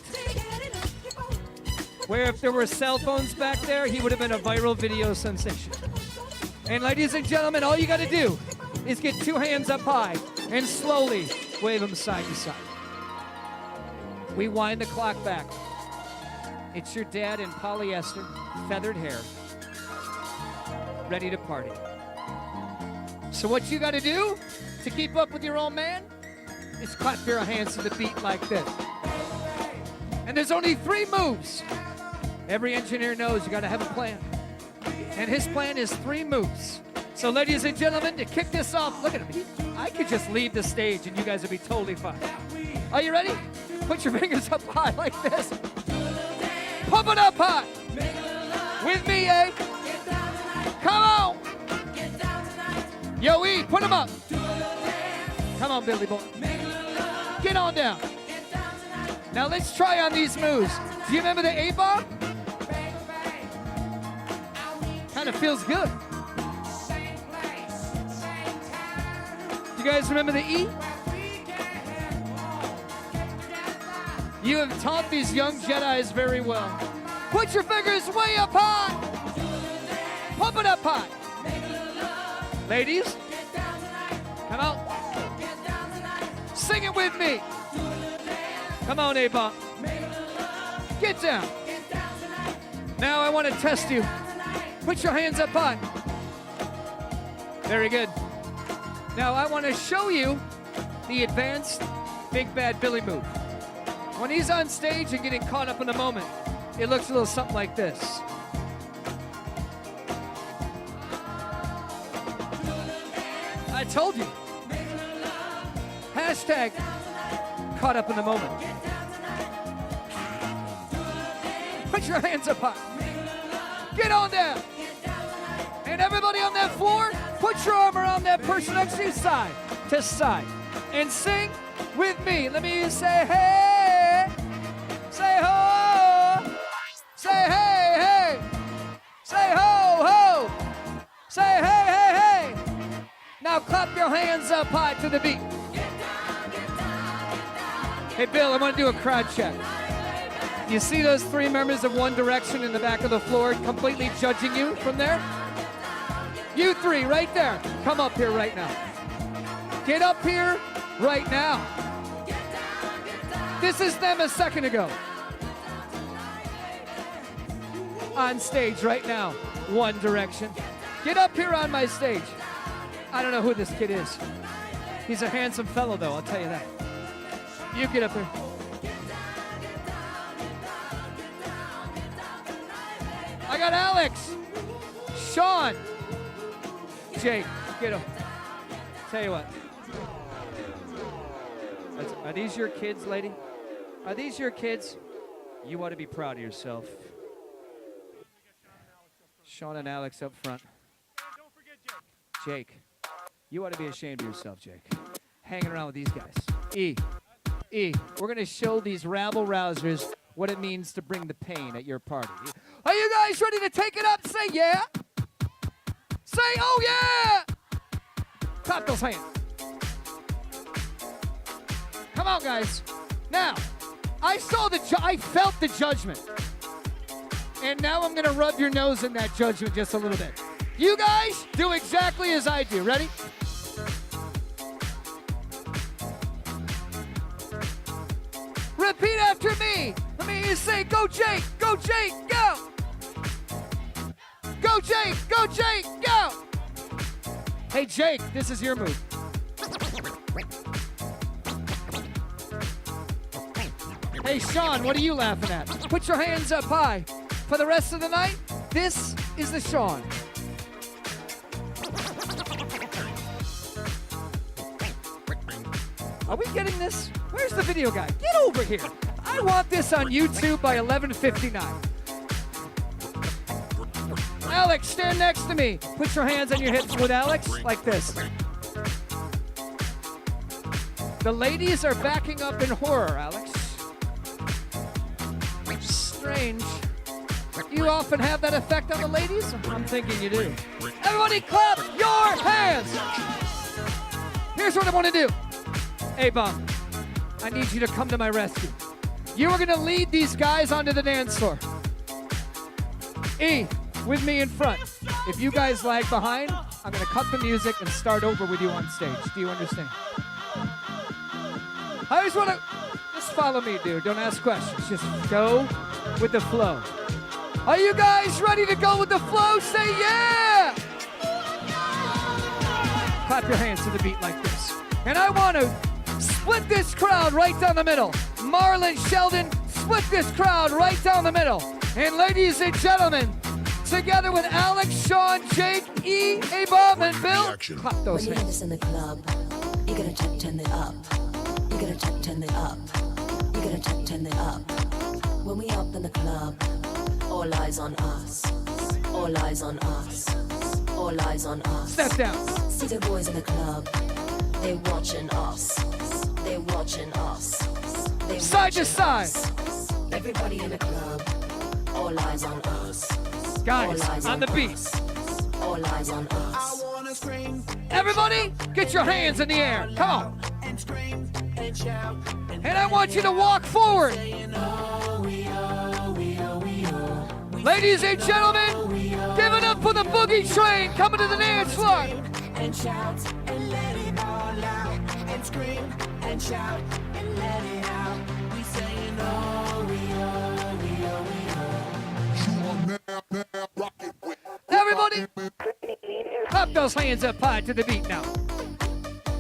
Where if there were cell phones back there, he would have been a viral video sensation. And ladies and gentlemen, all you got to do is get two hands up high and slowly wave them side to side. We wind the clock back. It's your dad in polyester, feathered hair, ready to party. So what you got to do to keep up with your old man is clap your hands to the beat like this. And there's only 3 moves. Every engineer knows you got to have a plan. And his plan is 3 moves. So ladies and gentlemen, to kick this off, look at him. I could just leave the stage and you guys would be totally fine. Are you ready? Put your fingers up high like this. Pump it up high. With me, eh? Come on. Yo, E, put them up. Come on, Billy boy. Get on down. Now let's try on these moves. Do you remember the A-bomb? Kind of feels good. You You guys remember the E? You have taught these young Jedis very well. Put your fingers way up high. Pump it up high. Ladies, come on. Sing it with me. Come on, A-Bomb. Get down. Now I want to test you. Put your hands up high. Very good. Now I want to show you the advanced Big Bad Billy move. When he's on stage and getting caught up in the moment, it looks a little something like this. I told you. Hashtag caught up in the moment. Put your hands up high. Get on down. And everybody on that floor, put your arm around that person next to you side to side. And sing with me. Let me say hey. Say ho. Say hey, hey. Say ho, ho. Say hey, hey, hey. Now clap your hands up high to the beat. Hey, Bill, I want to do a crowd check. You see those three members of One Direction in the back of the floor completely judging you from there? You three right there. Come up here right now. Get up here right now. This is them a second ago. On stage right now. One Direction. Get up here on my stage. I don't know who this kid is. He's a handsome fellow, though, I'll tell you that. You get up here. I got Alex, Sean, Jake, get him. Tell you what. Are these your kids, lady? Are these your kids? You ought to be proud of yourself. Sean and Alex up front. Jake, you ought to be ashamed of yourself, Jake. Hanging around with these guys. E, we're going to show these rabble-rousers what it means to bring the pain at your party. Are you guys ready to take it up? Say yeah. Say oh yeah. Clap those hands. Come on, guys. Now, I felt the judgment. And now I'm going to rub your nose in that judgment just a little bit. You guys do exactly as I do. Ready? Repeat after me. Let me say, go Jake, go Jake, go. Go Jake, go Jake, go. Hey Jake, this is your move. Hey Sean, what are you laughing at? Put your hands up high. For the rest of the night, this is the Sean. Are we getting this? Where's the video guy? Get over here. I want this on YouTube by 11:59. Alex, stand next to me. Put your hands on your hips with Alex, like this. The ladies are backing up in horror, Alex. Strange. You often have that effect on the ladies? I'm thinking you do. Everybody clap your hands! Here's what I want to do. A-Bomb, I need you to come to my rescue. You are going to lead these guys onto the dance floor. E, with me in front. If you guys lag behind, I'm going to cut the music and start over with you on stage. Do you understand? I just want to... Just follow me, dude. Don't ask questions. Just go with the flow. Are you guys ready to go with the flow? Say yeah! Clap your hands to the beat like this. And I want to split this crowd right down the middle. Marlon, Sheldon, split this crowd right down the middle. And ladies and gentlemen, together with Alex, Sean, Jake, E, A-Bomb, and Bill, clap those when hands. In the club, you gotta turn it up. You gotta turn it up. You gotta turn it up. When we up in the club, all eyes on us. All eyes on us. All eyes on us. Step down. See the boys in the club. They watching us. They watching us. They side to side. Us. Everybody in the club. All eyes on us. Guys, on the beat. All eyes on us. Everybody, get your hands in the air. Come on. And I want you to walk forward. Ladies and gentlemen, give it up for the boogie train coming to the dance floor. And shout and let it all out. And scream and shout and let it out. We saying oh, we Everybody, clap those hands up high to the beat now.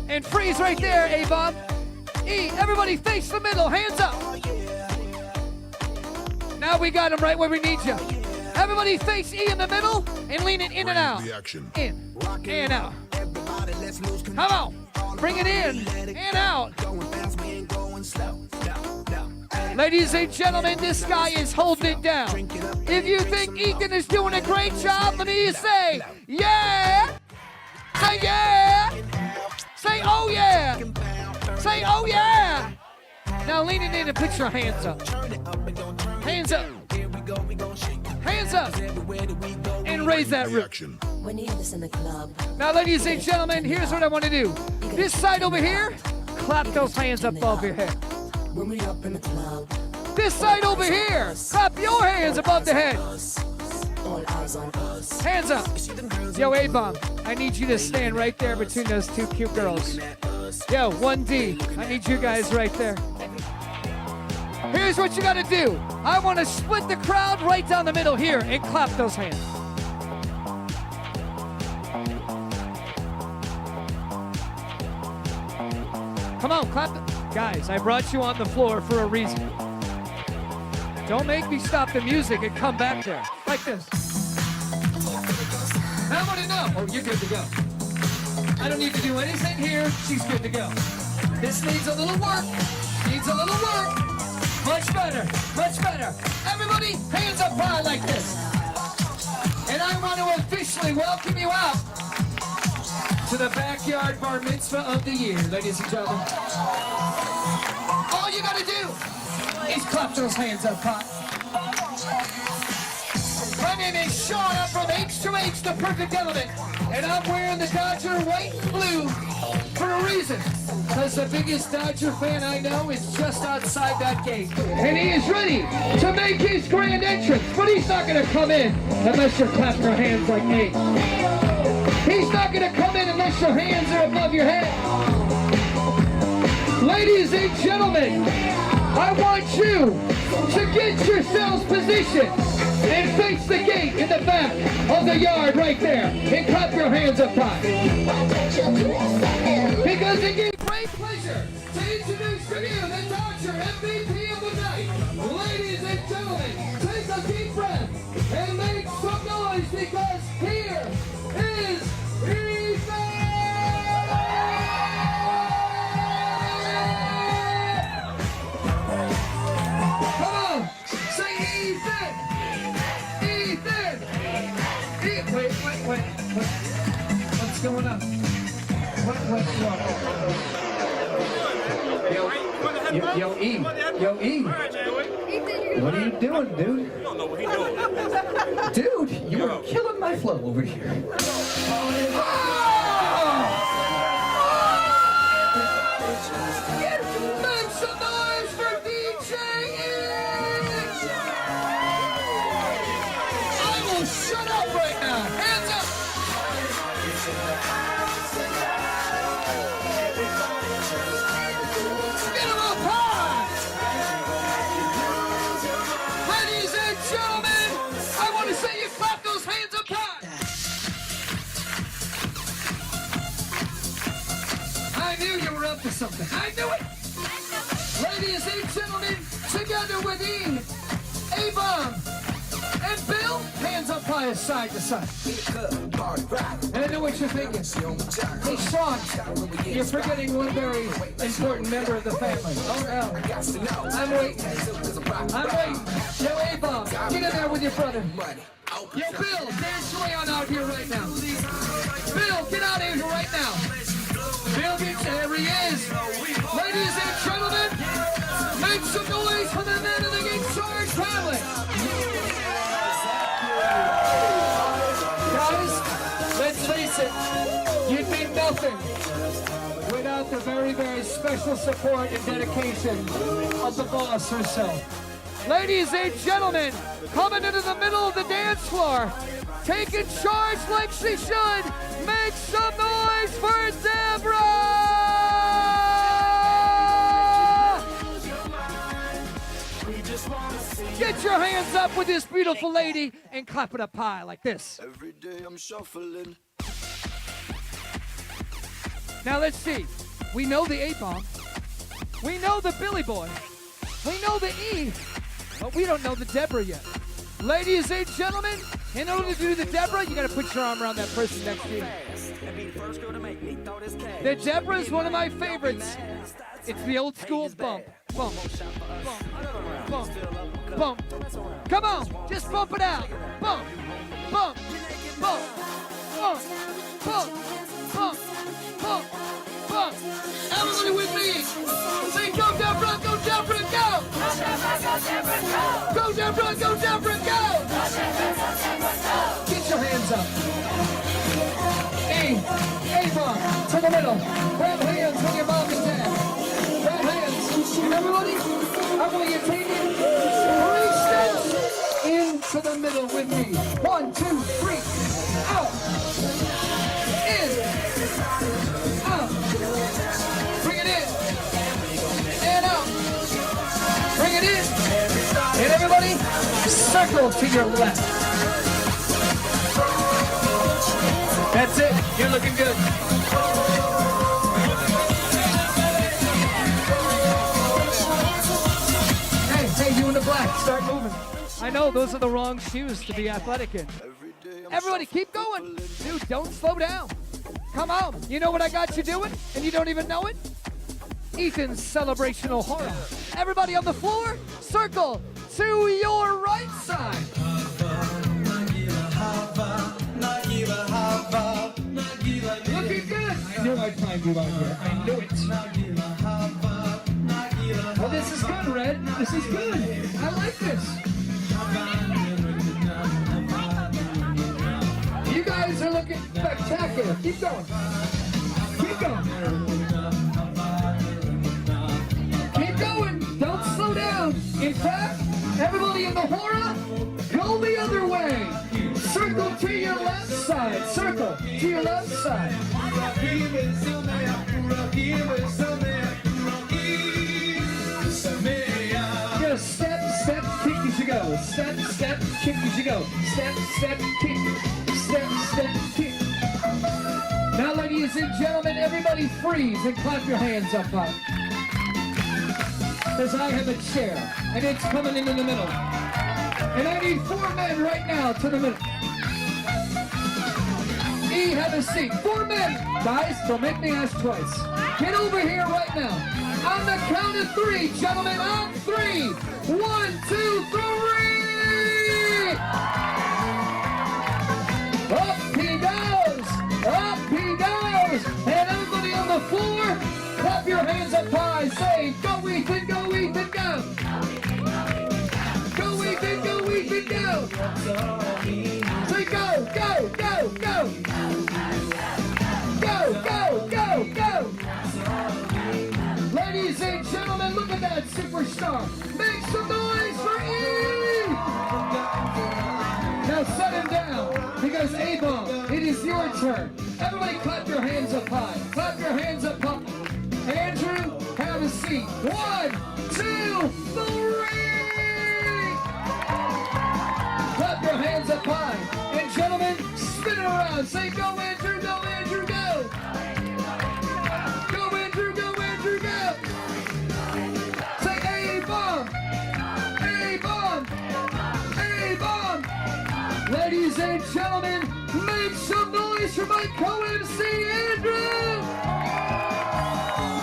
And freeze right there, A-Bomb. E, everybody face the middle, hands up. Now we got them right where we need you. Everybody face E in the middle and lean it in and out. In and out. Come on, bring it in and out. Ladies and gentlemen, this guy is holding it down. If you think Ethan is doing a great job, let me say, yeah. Say yeah. Say oh yeah. Say oh yeah. Now lean it in and put your hands up. Hands up. Hands up. And raise that roof. When you hear this in the club. Now, ladies and gentlemen, here's what I want to do. This side over here, clap those hands up above your head. When we up in the club. This side over here, clap your hands above the head. All eyes on us. Hands up. Yo, A-Bomb, I need you to stand right there between those two cute girls. Yo, 1D, I need you guys right there. Here's what you got to do. I want to split the crowd right down the middle here and clap those hands. Come on, clap. Guys, I brought you on the floor for a reason. Don't make me stop the music and come back there. Like this. I want to know. Oh, you're good to go. I don't need to do anything here. She's good to go. This needs a little work. Needs a little work. Much better. Much better. Everybody, hands up high like this. And I want to officially welcome you out to the backyard bar mitzvah of the year, ladies and gentlemen. All you gotta do is clap those hands up high. My name is Sean. I'm from H2H, the perfect element. And I'm wearing the Dodger white and blue for a reason. Because the biggest Dodger fan I know is just outside that gate. And he is ready to make his grand entrance. But he's not gonna come in unless you clap your hands like me. He's not going to come in unless your hands are above your head. Ladies and gentlemen, I want you to get yourselves positioned and face the gate in the back of the yard right there and clap your hands up high. Because it gives great pleasure to introduce to you the Dodger MVP of the night. Ladies and gentlemen, take a deep breath and make some noise because here is Ethan! Come on! Say Ethan! Ethan! Wait. What's going on? What's wrong? Yo, E. What are you doing, dude? Dude, you are killing my flow over here. Make some noise for DJ Itch! I will shut up right now. Hands up! Get him up high! Ladies and gentlemen, I want to say you clap those hands up high! I knew you were up to something. I knew it! Ladies and gentlemen, together with E, A-Bomb, and Bill, hands up high side to side. And I know what you're thinking. Hey, Sean, you're forgetting one very important member of the family. Oh, no. I'm waiting. Yo, A-Bomb, get in there with your brother. Yo, Bill, dance your way on out here right now. Bill, get out of here right now. Bill, there he is. Ladies and gentlemen, make some noise for the men of the Guitar family. Guys, let's face it. happen without the very, very special support and dedication of the boss herself. Ladies and gentlemen, coming into the middle of the dance floor, taking charge like she should, make some noise for Deborah! Get your hands up with this beautiful lady and clap it up high like this. Every day I'm shuffling. Now let's see. We know the A-bomb. We know the Billy Boy. We know the E. But we don't know the Deborah yet. Ladies and gentlemen, in order to do the Deborah, you got to put your arm around that person next to you. The Deborah is one of my favorites. It's the old school bump. Bump. Bump. Bump. Bump. Come on, just bump it out. Bump. Bump. Bump. Bump. Bump. Bump. Bump. Bump. Everybody with me. Say go Deborah, go Deborah, go. Go Deborah, go Deborah, go. Get your hands up. A-bomb, to the middle. Grab hands with your mom and dad. Grab hands. Everybody, I want you to take it 3 steps into the middle with me. 1, 2, 3. Out. In. Out. Bring it in. And out. Bring it in. And everybody, circle to your left. That's it. You're looking good. Hey, you in the black, start moving. I know those are the wrong shoes to be athletic in. Everybody keep going. Dude, don't slow down. Come on. You know what I got you doing? And you don't even know it? Ethan's celebrational horror. Everybody on the floor, circle to your right side. Looking good. I knew I'd find you out here. I knew it. Oh, this is good, Red. This is good. I like this. You guys are looking spectacular. Keep going. Keep going. Keep going. Don't slow down. In fact, everybody in the hora, go the other way. Circle to your left side. Circle to your left side. Just step, step, kick as you go. Step, step, kick as you go. Step, step, kick. Step, step, kick. Now, ladies and gentlemen, everybody freeze and clap your hands up high. Because I have a chair, and it's coming into the middle. And I need 4 men right now to the middle. E, have a seat. 4 men. Guys, don't make me ask twice. Get over here right now. On the count of 3, gentlemen, on 3. 1, 2, 3. Up he goes. Up he goes. And everybody on the floor, clap your hands up high. Say, go Ethan, go Ethan, go. Go Ethan, go Ethan, go. Say go, go, go, go. Go, go, go, go. Ladies and gentlemen, look at that superstar. Make some noise for E! Now set him down, because A-bomb, it is your turn. Everybody clap your hands up high. Clap your hands up high. Andrew, have a seat. 1, 2, 3! Clap your hands up high. And gentlemen, spin it around. Say, go Andrew, go Andrew, go! Go Andrew, go Andrew, go! Say A-bomb! A-bomb! A-bomb! Ladies and gentlemen, make some noise for my co-MC, Andrew!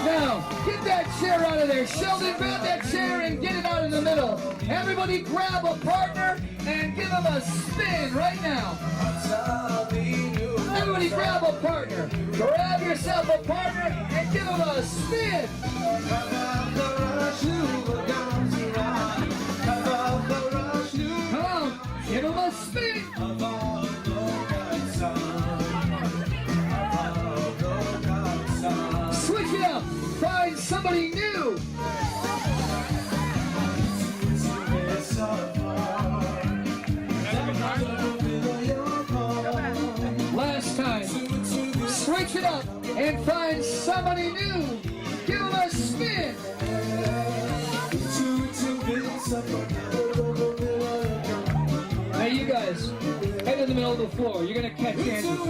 Now, get that chair out of there. Sheldon, grab that chair and get it out in the middle. Everybody grab a partner and give him a spin right now. Everybody grab a partner. Grab yourself a partner and give him a spin. Come on, give him a spin. somebody new. Last time, switch it up and find somebody new. Give them a spin. Now you guys, head in the middle of the floor. You're gonna catch Andrew.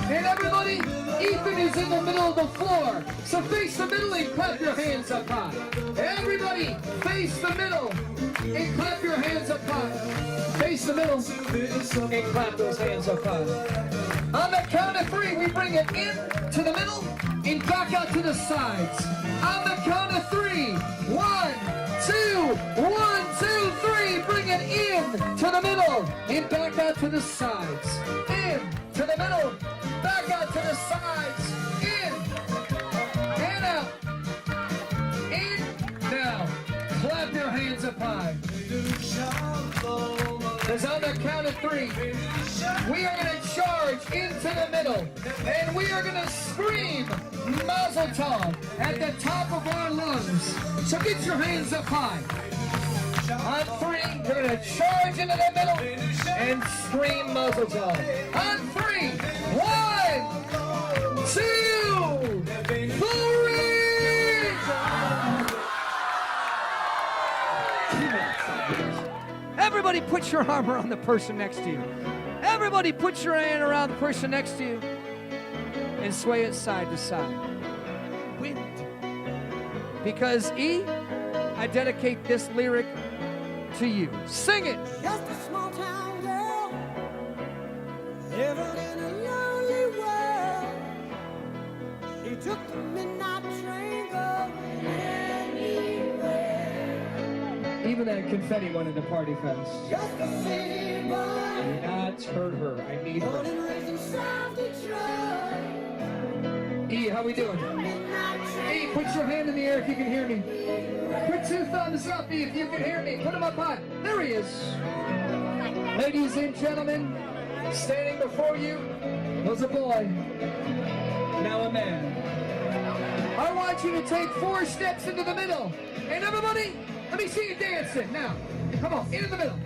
And everybody, Ethan is in the middle of the floor. So face the middle and clap your hands up high. Everybody, face the middle and clap your hands up high. Face the middle and clap those hands up high. On the count of 3, we bring it in to the middle and back out to the sides. On the count of 3, 1, 2, 1, 2, 3. Bring it in to the middle and back out to the sides. In to the middle, back out to the sides. In and out. In now. Clap your hands up high. Because on the count of 3, we are going to charge into the middle, and we are going to scream Mazel Tov at the top of our lungs. So get your hands up high. On 3, we're going to charge into the middle and scream Mazel Tov. On 3, 1, 2, 3. Everybody put your arm around the person next to you. Everybody put your hand around the person next to you and sway it side to side. Wind. Because E, I dedicate this lyric to you. Sing it. Just a small town girl, living in a lonely world. She took the midnight train going anywhere. Even that confetti went into Party Fest. Just a city boy, That's hurt her. I need born her. and raised in South Detroit. E, how we doing? E, put your hand in the air if you can hear me. Put 2 thumbs up, E, if you can hear me. Put them up high. There he is. Ladies and gentlemen, standing before you was a boy, now a man. I want you to take 4 steps into the middle. And everybody, let me see you dancing now. Come on, into the middle.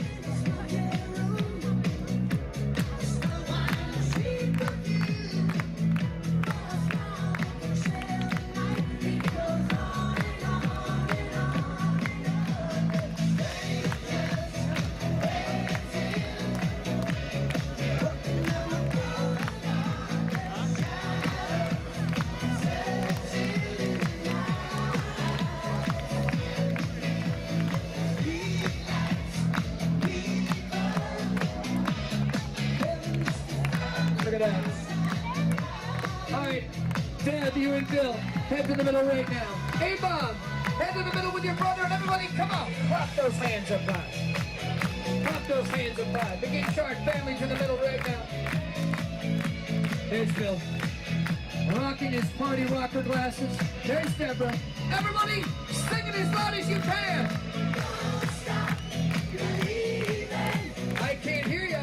Look at that. All right, Dad, you and Bill, head to the middle right now. Hey, Bob, head to the middle with your brother, and everybody, come on. Clap those hands up high. Clap those hands up high. Begin Chart family to the middle right now. There's Bill, rocking his party rocker glasses. There's Deborah. Everybody, sing it as loud as you can. I can't hear you.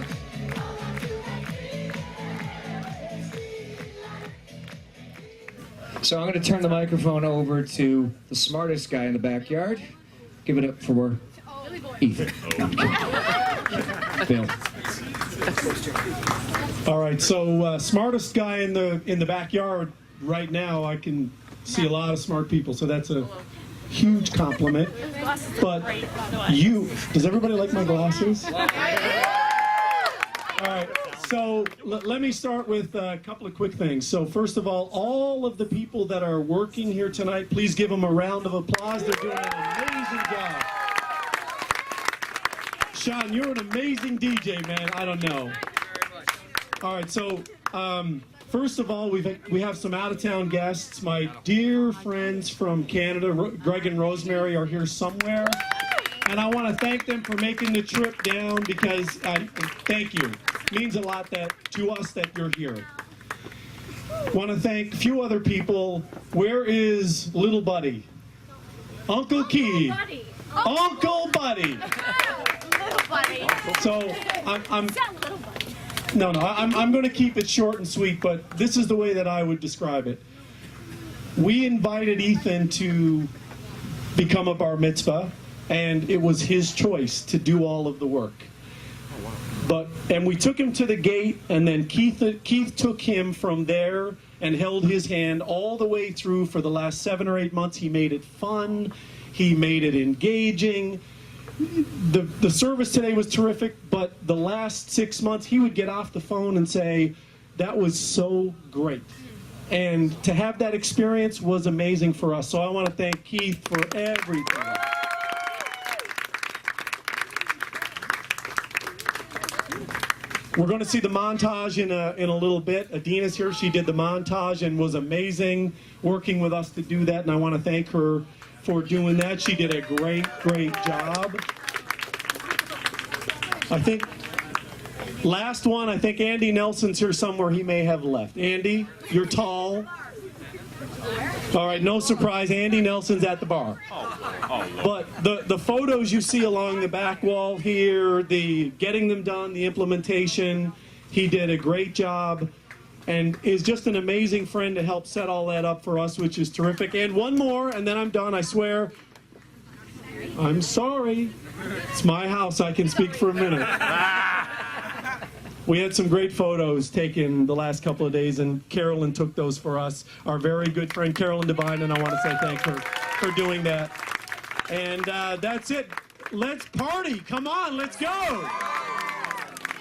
So I'm going to turn the microphone over to the smartest guy in the backyard. Give it up for Ethan. Bill. All right, so smartest guy in the backyard right now. I can see a lot of smart people, so that's a huge compliment. But you, does everybody like my glasses? All right, so let me start with a couple of quick things. So first of all of the people that are working here tonight, please give them a round of applause. They're doing an amazing job. Sean, you're an amazing DJ, man. I don't know. All right, so first of all, we have some out-of-town guests. My dear friends from Canada, Greg and Rosemary, are here somewhere. And I want to thank them for making the trip down because, thank you. It means a lot to us that you're here. Want to thank a few other people. Where is little buddy? Uncle Key. Uncle Buddy. Little buddy. So I'm going to keep it short and sweet, but this is the way that I would describe it. we invited Ethan to become a bar mitzvah, and it was his choice to do all of the work. And we took him to the gate, and then Keith took him from there and held his hand all the way through for the last 7 or 8 months. He made it fun. He made it engaging. The service today was terrific, but the last 6 months, he would get off the phone and say, that was so great. And to have that experience was amazing for us. So I want to thank Keith for everything. We're going to see the montage in a little bit. Adina's here. She did the montage and was amazing working with us to do that, and I want to thank her for doing that. She did a great job. I think, last one, I think Andy Nelson's here somewhere. He may have left. Andy, you're tall. All right, no surprise. Andy Nelson's at the bar. But the photos you see along the back wall here, the getting them done, the implementation, he did a great job and is just an amazing friend to help set all that up for us, which is terrific. And one more, and then I'm done, I swear. I'm sorry. It's my house. I can speak for a minute. We had some great photos taken the last couple of days, and Carolyn took those for us. Our very good friend Carolyn Devine, and I want to say thank her for doing that. And that's it. Let's party. Come on, let's go.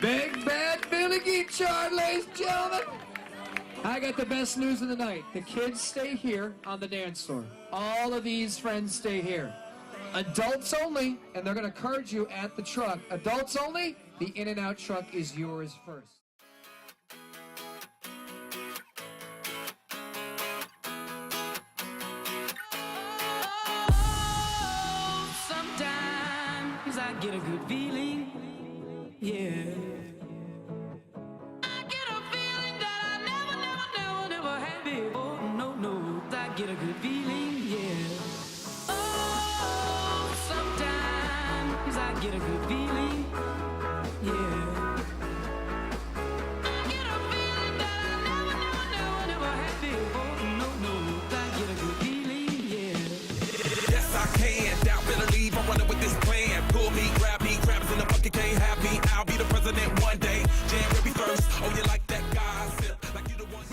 Big Bad Billy Geechard, ladies and gentlemen. I got the best news of the night. The kids stay here on the dance floor. All of these friends stay here. Adults only, and they're going to card you at the truck. Adults only, the In-N-Out truck is yours first. Sometimes I get a good feeling, yeah. I get a feeling that I never had before. No, I get a good feeling, yeah. Oh, sometimes I get a good feeling, yeah. I get a feeling that I never had before. No, I get a good feeling, yeah. Yes, I can. Doubt, better leave. I'm running with this plan. Pull me, grab us in the bucket, can't have me. I'll be the president one day. January 1st. Oh, you like that gossip? Like you the one.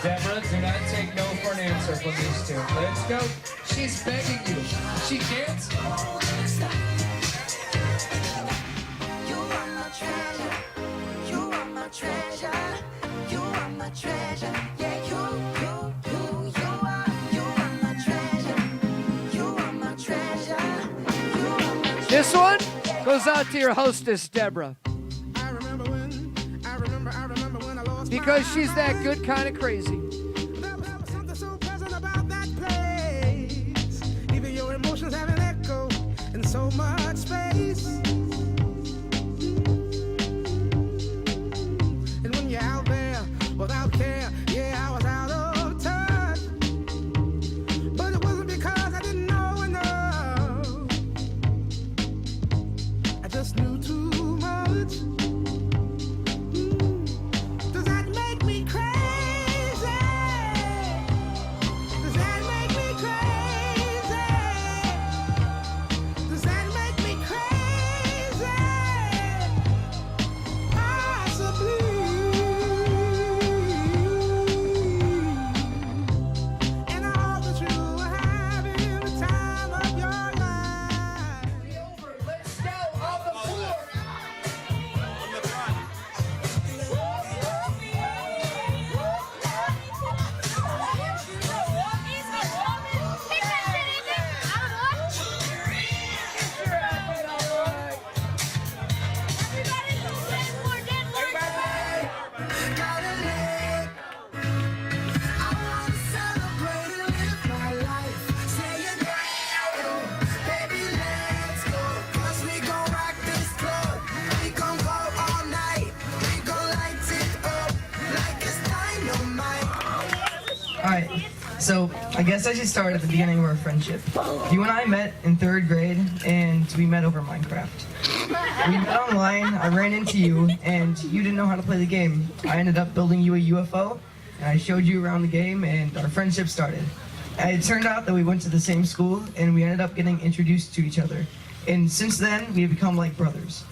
Deborah, do not take no for an answer from these two. Let's go. She's begging you. She can't. You are my treasure. You are my treasure. You are my treasure. Yeah, you are my treasure. You are my treasure. You are my treasure. This one goes out to your hostess, Deborah. I remember when I lost Because she's that good kind of crazy. There was something so pleasant about that place. Even your emotions have an echo in so much space. And when you're out there without care, yeah, I was out of touch. But it wasn't because I didn't know enough. I just knew too much. Does that make me crazy? Does that make me crazy? Does that make me crazy? Possibly. And I hope that you are having the time of your life. Let's go on the floor. So, I guess I should start at the beginning of our friendship. You and I met in 3rd grade, and we met over Minecraft. We met online, I ran into you, and you didn't know how to play the game. I ended up building you a UFO, and I showed you around the game, and our friendship started. And it turned out that we went to the same school, and we ended up getting introduced to each other. And since then, we have become like brothers.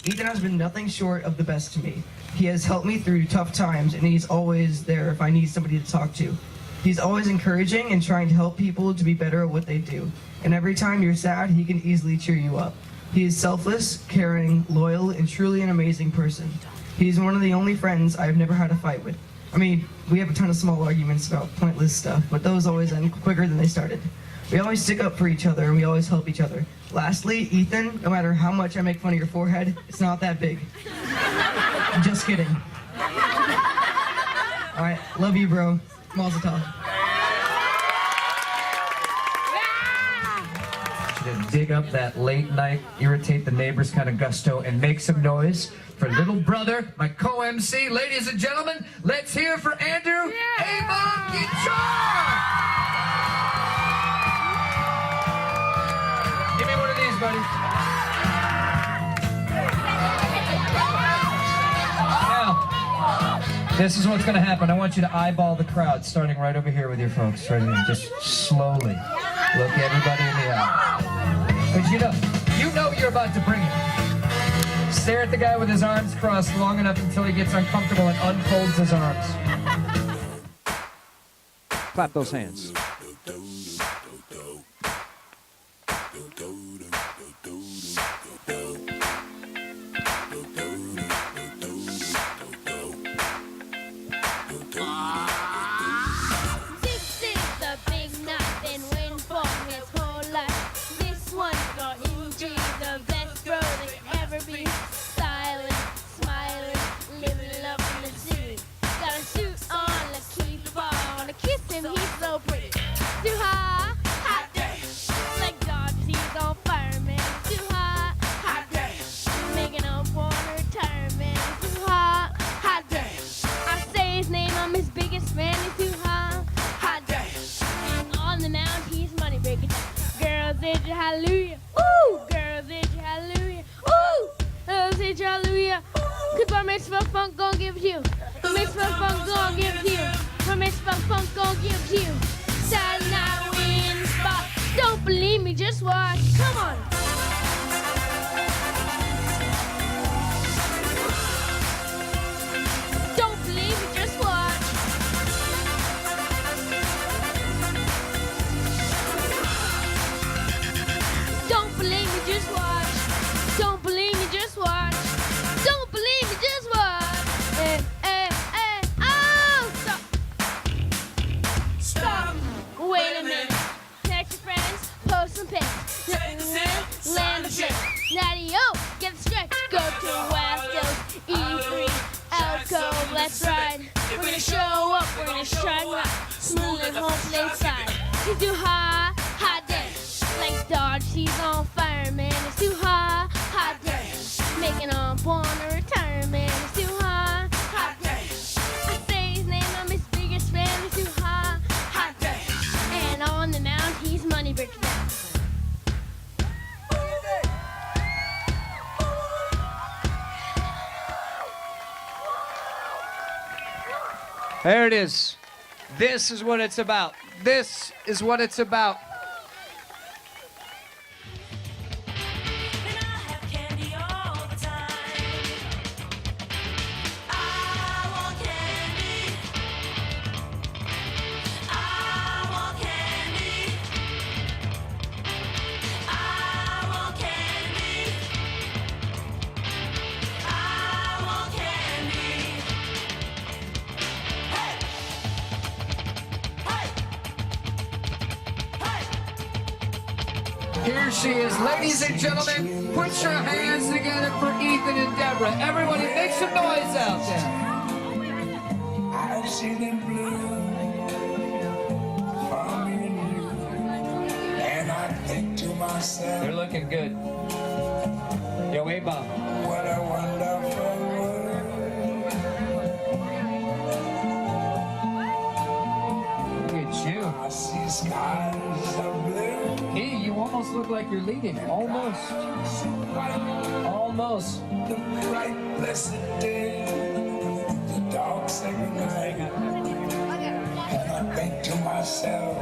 Ethan has been nothing short of the best to me. He has helped me through tough times, and he's always there if I need somebody to talk to. He's always encouraging and trying to help people to be better at what they do. And every time you're sad, he can easily cheer you up. He is selfless, caring, loyal, and truly an amazing person. He's one of the only friends I've never had a fight with. I mean, we have a ton of small arguments about pointless stuff, but those always end quicker than they started. We always stick up for each other, and we always help each other. Lastly, Ethan, no matter how much I make fun of your forehead, it's not that big. Just kidding. Alright, love you, bro. Mazel tov. To dig up that late night, irritate the neighbors kind of gusto and make some noise for little brother, my co-MC. Ladies and gentlemen, let's hear for Andrew Avon Guitar! Give me one of these, buddy. Now, this is what's going to happen. I want you to eyeball the crowd, starting right over here with your folks. Right here. Just slowly look everybody in the eye. Because you know you're about to bring it. Stare at the guy with his arms crossed long enough until he gets uncomfortable and unfolds his arms. Clap those hands. Hallelujah. Ooh, girls, it's hallelujah. Ooh, girls, it's hallelujah. Cause Bar Mitzvah funk gon' give you. Bar Mitzvah funk gon' give you. Bar Mitzvah funk gon' give you. Saturday night we in the spot. Don't believe me, just watch. Come on. Don't believe me, just watch. Don't believe me, just watch. Don't believe me, just watch. Don't believe me, just watch. Oh, stop. Stop. Wait a minute. Text your friends, post some pics. Land a shit. Natty, get the stretch. Go to West Coast, E3, Elko, let's ride. We're gonna show up, we're gonna shine right. Smooth and home inside. It's too hot, hot day. Like Dodge, she's on fire, man. It's too hot, hot day. Making up on a retirement. It's too hot, hot day. I say his name, I'm his biggest fan. It's too hot, hot day. And on the mound, he's money breaking down. There it is. This is what it's about. This is what it's about. Here she is. Ladies and gentlemen, put your hands together for Ethan and Deborah. Everybody make some noise out there. I've seen them blue for me and you, and I think to myself, They're looking good. Yo, A-Bomb. what a wonderful world. Look at you. almost look like you're leading. Almost. Almost. The bright, blessed day, the dark, sacred night. And I think to myself,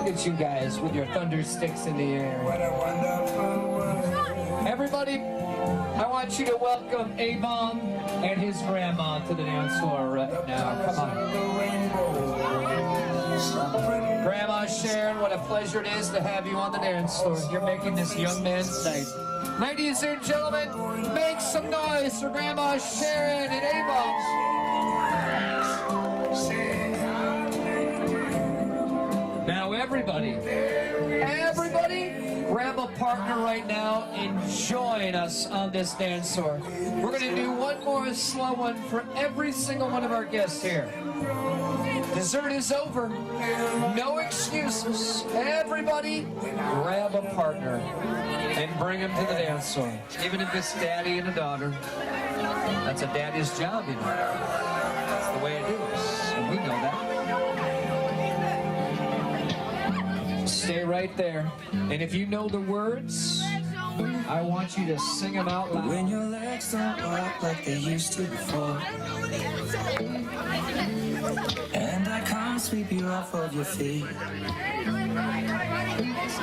look at you guys with your thunder sticks in the air. what a wonderful world. Everybody, I want you to welcome A-Bomb and his grandma to the dance floor right now. Come on. Grandma Sharon, what a pleasure it is to have you on the dance floor. You're making this young man's night. Ladies and gentlemen, make some noise for Grandma Sharon and A-Bomb. Now everybody, grab a partner right now and join us on this dance floor. We're going to do one more slow one for every single one of our guests here. Dessert is over. No excuses. Everybody, grab a partner and bring him to the dance floor. Even if it's daddy and a daughter, that's a daddy's job, you know. That's the way it is, and we know that. Stay right there. And if you know the words, I want you to sing them out loud. When your legs don't work like they used to before, and I can't sweep you off of your feet,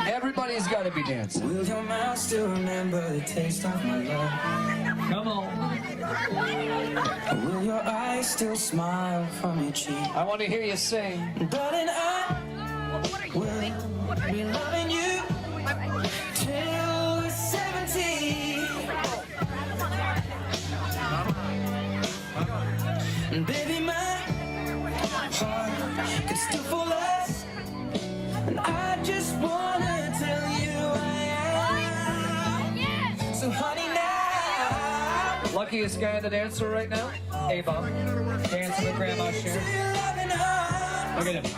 everybody's got to be dancing. will your mouth still remember the taste of my love? Come on. Will your eyes still smile from your cheek? I want to hear you sing. Darling, I will be loving you till we're 17. And baby, my heart can still fall less. And I just wanna tell you I am. So honey, now. Luckiest guy in the dance floor right now, A-Bomb. Dancing with Grandma Sharon. Look at him.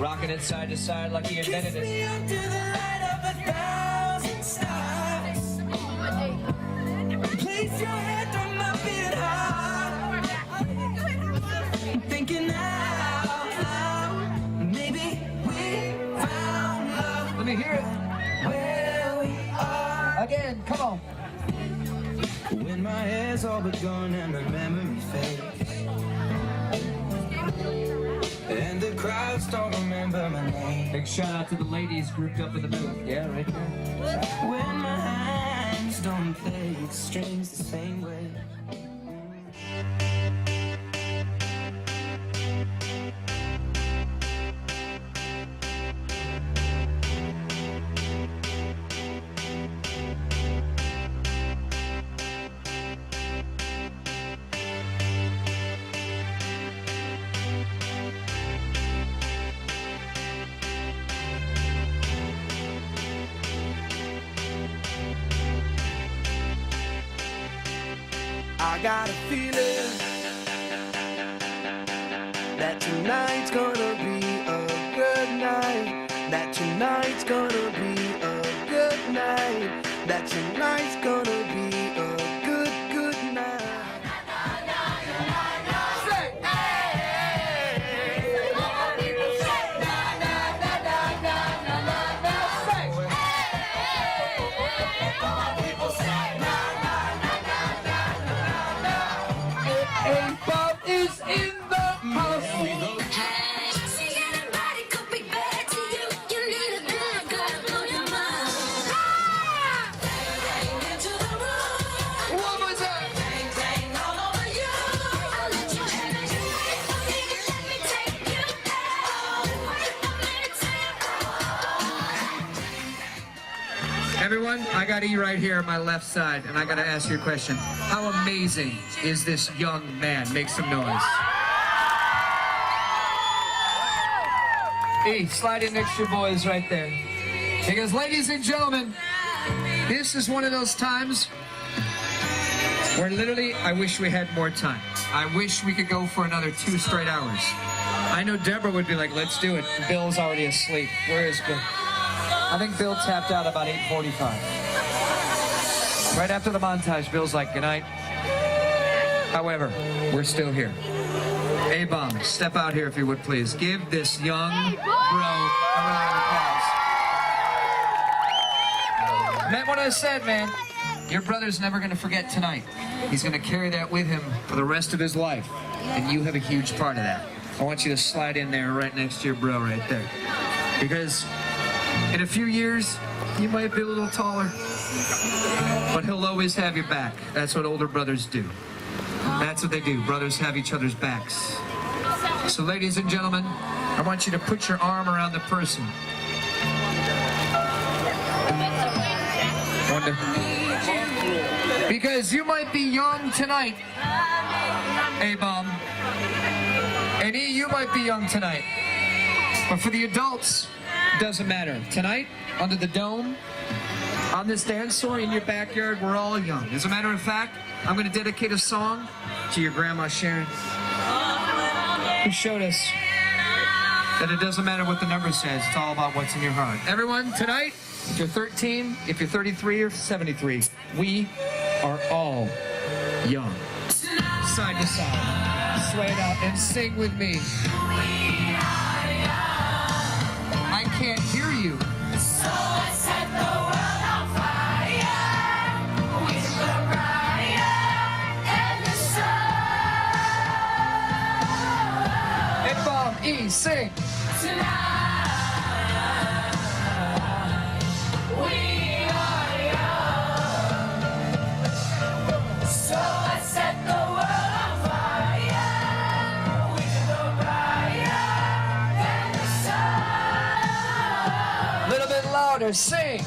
Rocking it side to side like he invented it. Place your head on my beat heart. Thinking now, maybe we found love. Let me hear it. Where we are. Again, come on. When my hair's all but gone and the memory fades, and the crowds don't remember my name. Big shout out to the ladies grouped up in the middle. Yeah, right there. When my hands don't play the strings the same way. I got a feeling that tonight's gonna be a good night. That tonight's gonna be a good night. That tonight's gonna be a good, good night. Say, hey! Come on, people, say, na, na, na, na, na, na, na, na, say, hey! Come on, people, say, na, na, na, na, na, na, na. A-Bomb is in the house. What was that? Everyone, I got E right here on my left side, and I got to ask you a question. How amazing is this young man? Make some noise. E, slide in next to your boys right there. Because, ladies and gentlemen, this is one of those times where literally I wish we had more time. I wish we could go for another 2 straight hours. I know Deborah would be like, let's do it. Bill's already asleep. Where is Bill? I think Bill tapped out about 8:45. Right after the montage, Bill's like, good night. However, we're still here. A-Bomb, step out here if you would please. Give this young bro a round of applause. Meant what I said, man. Your brother's never going to forget tonight. He's going to carry that with him for the rest of his life. And you have a huge part of that. I want you to slide in there right next to your bro right there. Because in a few years, you might be a little taller, but he'll always have your back. That's what older brothers do. That's what they do. Brothers have each other's backs. So ladies and gentlemen, I want you to put your arm around the person. Because you might be young tonight, A-Bomb. And E, you might be young tonight. But for the adults, it doesn't matter. Tonight, under the dome, on this dance floor in your backyard, we're all young. As a matter of fact, I'm going to dedicate a song to your grandma Sharon, who showed us that it doesn't matter what the number says, it's all about what's in your heart. Everyone, tonight, if you're 13, if you're 33 or 73, we are all young. Side to side, sway it out and sing with me. I can't hear you. So I set the world on fire with Mariah and the sun. And Bob E, sing. Tonight we are young. So I set the world on fire with Mariah and the sun. A little bit louder, sing.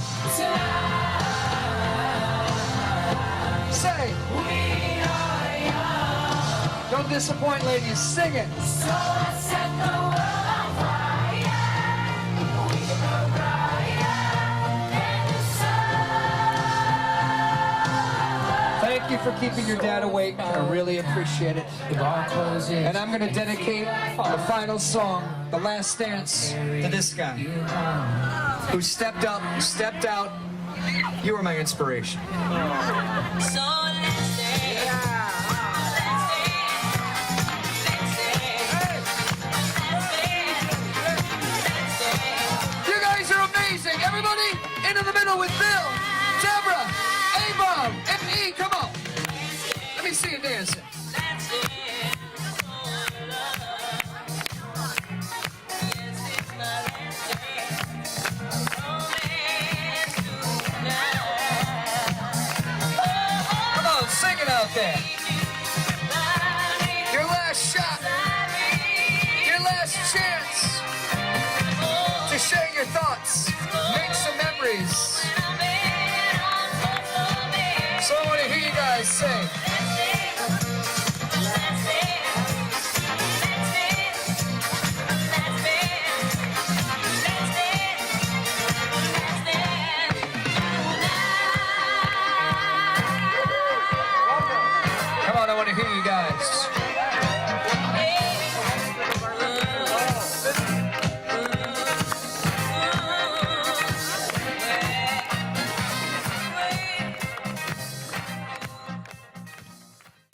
Say. We are young. Don't disappoint, ladies. Sing it. So I set the world on fire with Mariah and the sun. Thank you for keeping your dad awake. I really appreciate it. And I'm going to dedicate the final song, The Last Dance, to this guy who stepped up, stepped out. You were my inspiration. You guys are amazing. Everybody into the middle with Bill, Deborah, A-Bomb, and E. Come on. Let me see you dancing. Come on, sing it out there. Your last shot. Your last chance to share your thoughts. Make some memories. So I want to hear you guys sing.